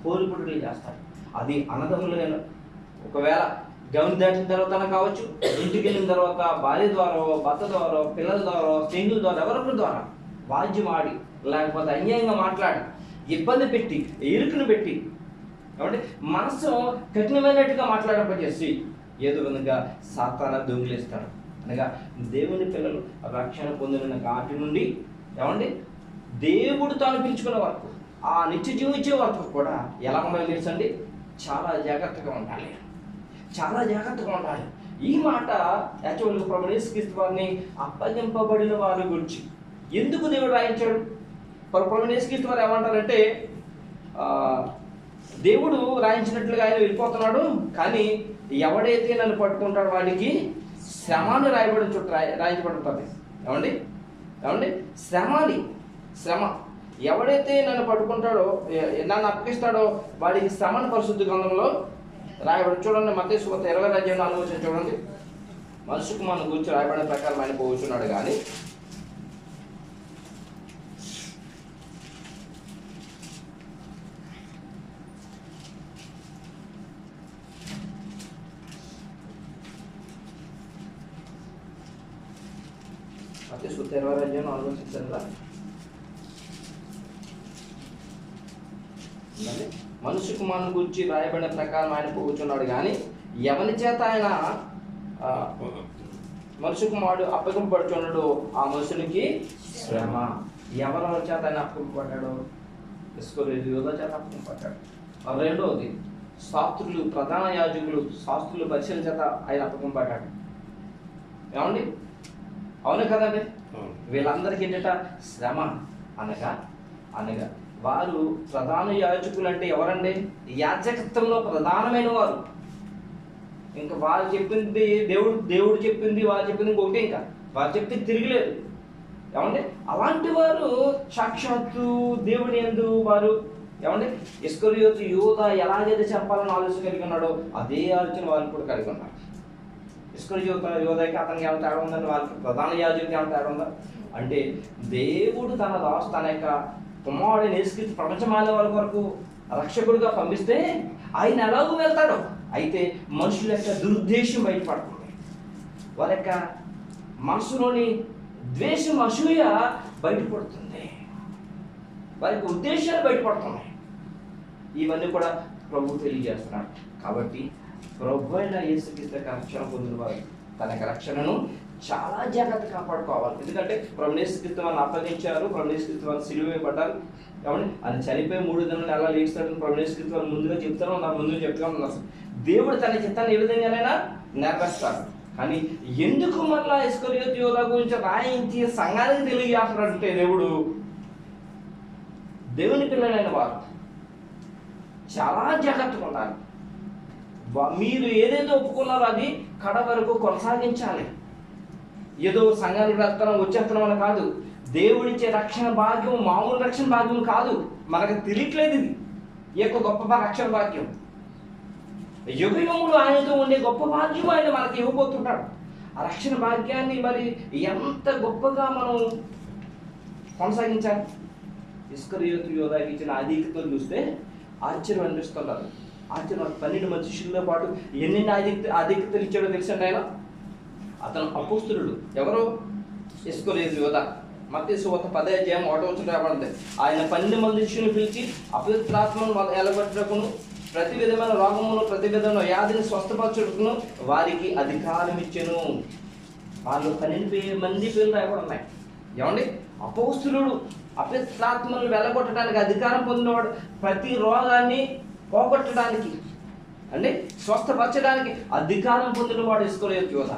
కోల్పోటులు చేస్తారు. అది అన్నదమ్ములు ఒకవేళ గమని దాటిన తర్వాత కావచ్చు, ఇంటికి వెళ్ళిన తర్వాత భార్య ద్వారా, భర్త ద్వారా, పిల్లల ద్వారా, స్నేహితుల ద్వారా, ఎవరొకరి ద్వారా వాద్యం ఆడి, లేకపోతే అన్యాయంగా మాట్లాడి, ఇబ్బంది పెట్టి, ఇరుకును పెట్టి, కాబట్టి మనసు కఠినమైనట్టుగా మాట్లాడపచేసి ఏదో విధంగా సాతాను దొంగిలిస్తాడు. అనగా దేవుని పిల్లలు రక్షణ పొందిన వాటి నుండి దేవుడు తాను పిలుచుకునే వరకు, ఆ నిత్య జీవం ఇచ్చే వరకు కూడా ఎలా ఉండాలి తెలుసండి? చాలా జాగ్రత్తగా ఉండాలి. ఈ మాట యాక్చువల్గా ప్రభువైన యేసుక్రీస్తు వారిని అప్పగింపబడిన వారి గురించి ఎందుకు దేవుడు రాయించాడు? ప్రభువైన యేసుక్రీస్తు వారు ఏమంటారంటే, దేవుడు రాయించినట్లుగా ఆయన వెళ్ళిపోతున్నాడు, కానీ ఎవడైతే నన్ను పట్టుకుంటాడో వాడికి శ్రమను రాయబడిన చుట్టూ రాయించబడుతుంది. ఏమండి శ్రమ. ఎవడైతే నన్ను పట్టుకుంటాడో, నన్ను అప్పగిస్తాడో వాడికి శ్రమను పరిశుద్ధ గ్రంథంలో రాయబడి. చూడండి, మత్తయి సువార్త 20:4 చూడండి. మనుషుకు మన గురించి రాయబడిన ప్రకారం ఆయన పోవచ్చున్నాడు కానీ మత్తయి సువార్త 20:4 మనుష్య కుమారుని గురించి రాయబడిన ప్రకారం ఆయన పోవచ్చున్నాడు కానీ ఎవరి చేత ఆయన మనుష్య కుమారుడు అప్పగింపబడుచున్నాడు ఆ మనుషునికి శ్రమ. ఎవరి చేత ఆయన అప్పగింపబడ్డాడు? ఇస్కరియోతు యూదా చేత అప్పగింపబడ్డాడు. రెండవది శాస్త్రులు, ప్రధాన యాజకులు, శాస్త్రులు, పరిశీలన చేత ఆయన అప్పగింపబడ్డాడు. ఏమండి? అవును కదండి? వీళ్ళందరికీ ఏంటంట? శ్రమ. అనగా వారు ప్రధాన యాజకులు అంటే ఎవరండి? యాజకత్వంలో ప్రధానమైన వారు. ఇంకా వారు చెప్పింది దేవుడు చెప్పింది, వారు చెప్పింది ఇంకొకటి, ఇంకా వారు చెప్తే తిరిగిలేదు. ఏమండి? అలాంటి వారు సాక్షాత్తు దేవుని యందు వారు ఇస్కరియోతు యూదా ఎలాగైతే చెప్పాలని ఆలోచన కలిగి ఉన్నాడో అదే ఆలోచన వారికి కూడా కలిగి ఉన్నారు. ఇస్కరియోతు యూదాకి అతనికి ఏమైనా తేడా ఉందండి? వాళ్ళకి ప్రధాన యాజకుడికి ఏమైనా తేడా ఉందా అంటే, దేవుడు తన యొక్క కుమారుడిని యేసుక్రీస్తు ప్రపంచమాల వాళ్ళ వరకు రక్షకుడిగా పంపిస్తే ఆయన ఎలాగూ వెళ్తాడు. అయితే మనుషుల యొక్క దురుద్దేశం బయటపడుతుంది, వారి యొక్క మనసులోని ద్వేషం, అసూయ బయటపడుతుంది, వారి యొక్క ఉద్దేశాలు బయటపడుతున్నాయి. ఇవన్నీ కూడా ప్రభు తెలియజేస్తున్నాడు. కాబట్టి ప్రభు అయిన యేసుక్రీస్తు రక్షణ పొందిన వారు తన యొక్క రక్షణను చాలా జాగ్రత్తగా కాపాడుకోవాలి. ఎందుకంటే ప్రభువైన యేసుక్రీస్తు వారిని అప్పగించారు, ప్రభువైన యేసుక్రీస్తు వారిని సిలువ వేయబడ్డారు. కాబట్టి ఆయన చనిపోయి 3 దినాలు ఎలా లేస్తాడని ప్రభువైన యేసుక్రీస్తు వారు ముందుగా చెప్తాను. దేవుడు తన చిత్తాన్ని ఏ విధంగానైనా నెరవేరుస్తాడు. కానీ ఎందుకు మళ్ళా ఇస్కరియోతు యూదా గురించి రాయించి సంఘానికి తెలియజేస్తాడంటే, దేవుని పిల్లలైన వారు చాలా జాగ్రత్తగా ఉండాలి. మీరు ఏదైతే ఒప్పుకున్నారో అది కడ వరకు కొనసాగించాలి. ఏదో సంఘానికి వచ్చేస్తున్నాం అని కాదు. దేవుడిచ్చే రక్షణ భాగ్యం మామూలు రక్షణ భాగ్యం కాదు. మనకు తెలియట్లేదు ఇది ఈ యొక్క గొప్ప రక్షణ భాగ్యం. యుగములు ఆయనతో ఉండే గొప్ప భాగ్యం ఆయన మనకి ఇవ్వబోతున్నాడు. ఆ రక్షణ భాగ్యాన్ని మరి ఎంత గొప్పగా మనం కొనసాగించాలి. ఇస్కరియోతు యూదాకి ఇచ్చిన అధికతలు చూస్తే ఆశ్చర్యం అనిపిస్తున్నారు. ఆశ్చర్యం. 12 మంది శిష్యులతో పాటు ఎన్ని అధికతలు ఇచ్చాడో తెలుసండి ఆయన. అతను అపోస్తలుడు. ఎవరు? ఇస్కరియోతు యూదా. మత్తయి సువార్త 10:1 రాబడింది. ఆయన 12 మంది శిష్యులను పిలిచి అపవిత్రాత్మను ఎలగొట్టుటకును, ప్రతి విధమైన రోగమును, ప్రతి విధమైన వ్యాధిని స్వస్థపరచుటకును వారికి అధికారం ఇచ్చెను. వాళ్ళు 12 మంది పేర్లు రాయబడున్నాయి. ఏమండి? అపోస్తలుడు, అపవిత్రాత్మను వెళ్ళగొట్టడానికి అధికారం పొందినవాడు, ప్రతి రోగాన్ని పోగొట్టడానికి స్వస్థపరచడానికి అధికారం పొందినవాడు ఇస్కరియోతు యూదా.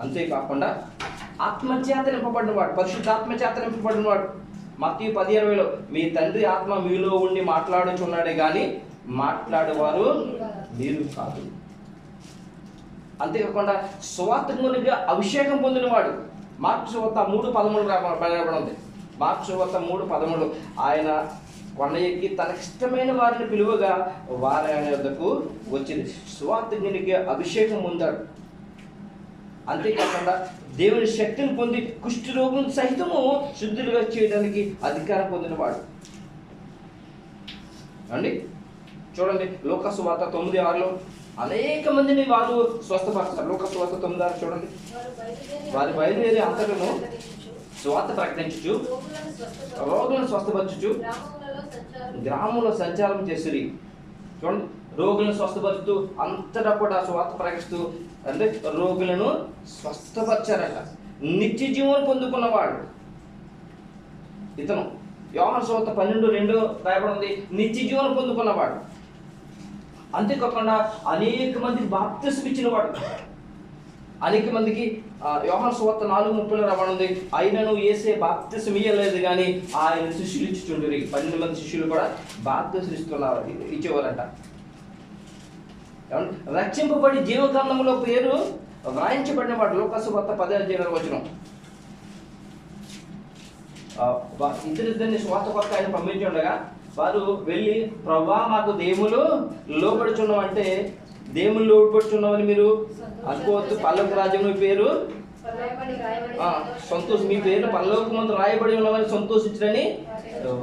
అంతేకాకుండా ఆత్మచేత నింపబడినవాడు, పరిశుద్ధాత్మచేత నింపబడినవాడు. మత్తయి 10:20లో మీ తండ్రి ఆత్మ మీలో ఉండి మాట్లాడుచున్నాడే కానీ మాట్లాడేవారు మీరు కాదు. అంతేకాకుండా సువార్తికునిగా అభిషేకం పొందినవాడు. మార్కు సువార్త 3:13 రాయబడింది. మార్కు సువార్త 3:13 ఆయన కొండ ఎక్కి తనకిష్టమైన వారిని పిలువగా వారి ఆయన వద్దకు వచ్చింది. సువార్తికునికి అభిషేకం పొందాడు. అంతేకాకుండా దేవుని శక్తిని పొంది కుష్టి రోగం సహితము శుద్ధులుగా చేయడానికి అధికారం పొందినవాడు అండి. చూడండి లూకా సువార్త 9:6లో అనేక మందిని వారు స్వస్థపరుస్తారు. లూకా సువార్త 9:6 చూడండి. వారు బయలుదేరి అంతటను సువార్త ప్రకటించుచు రోగులను స్వస్థపరచుచు గ్రామంలో సంచారం చేసిరి. చూడండి, రోగులను స్వస్థపరుస్తూ అంతటా కూడా సువార్త ప్రకటిస్తూ అంటే రోగులను స్వస్థపరిచారట. నిత్య జీవం పొందుకున్నవాడు ఇతను. యోహాను సువార్త 12:2 రాయబడింది, నిత్య జీవం పొందుకున్నవాడు. అంతేకాకుండా అనేక మందికి బాప్తిసం ఇచ్చినవాడు. అనేక మందికి యోహాను సువార్త 4:30 రాబడింది, అయినను యేసే బాప్తిసం ఇయ్యలేదు కానీ ఆయన శిష్యులు ఇచ్చుచుండిరి. 12 మంది శిష్యులు కూడా బాప్తిసం ఇచ్చేవారంట. రక్షింపబడి జీవగ్రంథంలో పేరు వ్రాయించబడిన వాడు. లూకా సువార్త 10:6 ఇద్దరిద్దరిని సువార్త కొరకు ఆయన పంపించి ఉండగా వారు వెళ్ళి, ప్రభువా మాకు దేవులు లోబడుచున్నాం అంటే, దేవులు లోబడుచున్నామని మీరు అనుకోవద్దు. పల్లపు రాజ్యం మీ పేరు సంతోషం, మీ పేరు పరలోక ముందు రాయబడి ఉన్నామని సంతోషించడని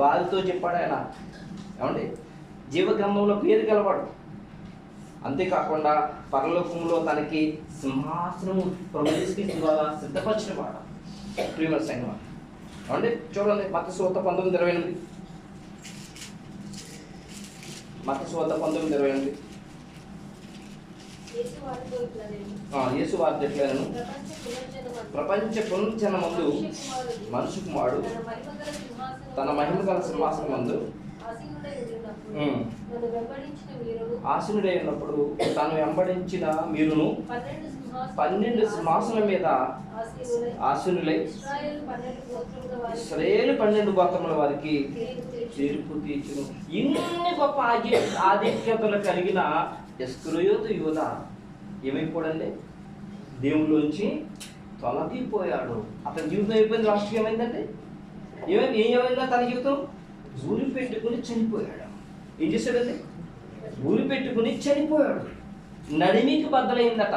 వారితో చెప్పాడు ఆయన. ఏమండి, జీవగ్రంథంలో పేరు గలవాడు. అంతేకాకుండా పరలోకంలో తనకి సింహాసనము ప్రవేశించిన ద్వారా సిద్ధపరిచిన వాడు. ప్రియమైన సంఘం ఏమండి, చూడండి మత్తయి సువార్త 19:28. మత్తయి సువార్త 19:28. యేసు వార్త ఎట్లను ప్రపంచ పునర్జన్మందు మనుష్య కుమారుడు తన మహిమ గల సింహాసనం మందు ఆసీనుడై ఉన్నప్పుడు తాను వెంబడించిన మీరును 12 సింహాసనం మీద ఆసీనులై ఇశ్రాయేలు 12 గోత్రముల వారికి తీర్పు తీర్చును. ఇన్ని గొప్ప ఆధిక్యతలు కలిగిన ఇస్కరియోతు యూదా ఏమైపోడండి, దేవుళ్ళలోంచి తొలగిపోయాడు. అతని జీవితం అయిపోయింది. లాస్ట్కి ఏమైందంటే ఏమైందా తన జీవితం? ఊరి పెట్టుకుని చనిపోయాడు. ఏం చేశాడండి? ఊరి పెట్టుకుని చనిపోయాడు. నడిమికి బద్దలైందట.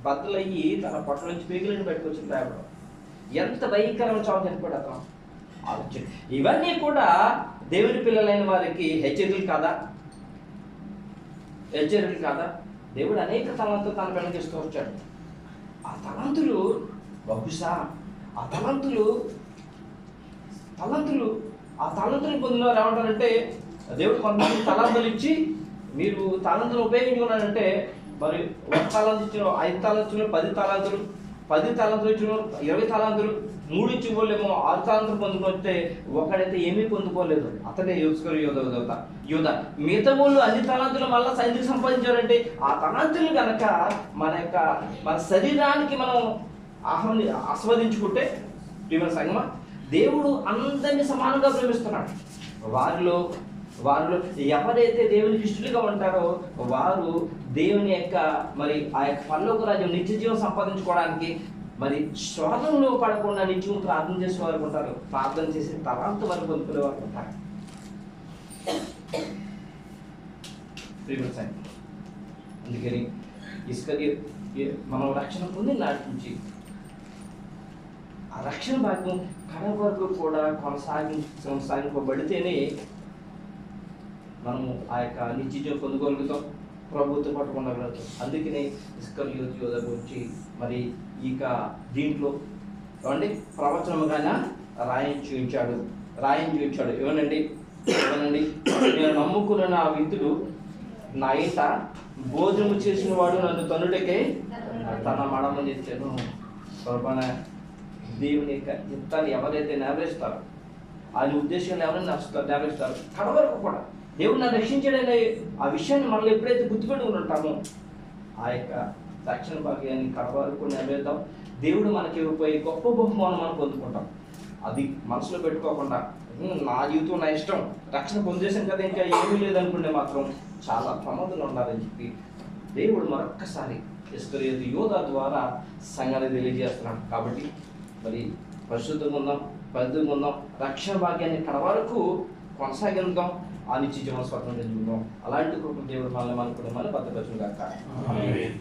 బద్దలయ్యి తన పొట్ల నుంచి పేగులను పెట్టుకొచ్చింది రాయబడం. ఎంత భయంకరమైన చావు చనిపోయాడు అతను. ఆలోచన. ఇవన్నీ కూడా దేవుని పిల్లలైన వారికి హెచ్చరికలు కాదా? హెచ్చరికలు కాదా? దేవుడు అనేక తలంతులు తన పిల్లలకి ఇస్తూ వచ్చాడు. ఆ తలంతులు బహుశా ఆ తలంతులు పొందిన వారు ఏమంటారంటే, దేవుడు కొంతమంది తలాంతులు ఇచ్చి మీరు తలంతులు ఉపయోగించుకున్నారంటే, మరి 1 తలాంతు ఇచ్చిన 5 తలాంతులు 10 తలాంతులు 10 తలాంతులు ఇచ్చిన 20 తలాంతులు 3 ఇచ్చి వాళ్ళేమో 6 తలాంతులు పొందుకుంటే ఒకడైతే ఏమీ పొందుకోలేదు. అతడే యోధ. మిగతా వాళ్ళు అన్ని తలాంతులు మళ్ళీ ఎందుకు సంపాదించారంటే, ఆ తలాంతులు కనుక మన శరీరానికి మనం ఆస్వాదించుకుంటే ప్రియమైన సంగమా, దేవుడు అందరినీ సమానంగా ప్రేమిస్తున్నాడు. వారిలో ఎవరైతే దేవునికి ఇష్టలుగా ఉంటారో వారు దేవుని యొక్క మరి ఆ యొక్క పరలోక రాజ్యం నిత్య జీవం సంపాదించుకోవడానికి మరి శోధనలో పడకుండా నిత్యం ప్రార్థన చేసే వారు ఉంటారు. ప్రార్థన చేసి తలాంత వరకు పొందుకునే వారు ఉంటారు. అందుకని మనం రక్షణ పొంది నాటి నుంచి ఆ రక్షణ భాగ్యం కడ వరకు కూడా కొనసాగింపబడితేనే మనము ఆ యొక్క నిత్యజీవం పొందుకోగలుగుతాం, ప్రభుత్వం పట్టుకోగలుగుతాం. అందుకనే ఇస్కరియోతు యోధ గురించి మరి ఇక దీంట్లో ఏమండి ప్రవచనముగానే రాయించి ఉంచాడు. ఏమనండి నేను నమ్ముకున్న నా విత్తుడు నా ఇంట భోజనము చేసిన వాడు నన్ను తనుడికే తన మడమ తెచ్చాను. దేవుని యొక్క చిత్తాన్ని ఎవరైతే నెరవేరుస్తారో ఆయన ఉద్దేశాలు ఎవరైనా నెరవేరుస్తారు కడవరకు కూడా దేవుడు నన్ను రక్షించాడనే ఆ విషయాన్ని మనల్ని ఎప్పుడైతే గుర్తుపెట్టుకుని ఉంటామో ఆ యొక్క రక్షణ భాగ్యాన్ని కడవరకు నెరవేరుతాం. దేవుడు మనకి ఇవ్వబోయే గొప్ప బహుమానం మనం పొందుకుంటాం. అది మనసులో పెట్టుకోకుండా నా జీవితం నా ఇష్టం, రక్షణ పొందేశాను కదా ఇంకా ఏమీ లేదనుకుంటే మాత్రం చాలా ప్రమాదంలో ఉండాలని చెప్పి దేవుడు మరొక్కసారి ఇస్కరియోతు యోధా ద్వారా సంఘాన్ని తెలియజేస్తున్నాడు. కాబట్టి మరి పరిశుద్ధంగా ఉందాం, పరిధంగా ఉందాం, రక్షణ భాగ్యాన్ని కడ వరకు కొనసాగిద్దాం, ఆ నిత్య జీవన స్వతంత్రం చూద్దాం. అలాంటి కృప దేవుడు మనల్ని కూడా భద్రపరచును గాక. ఆమేన్.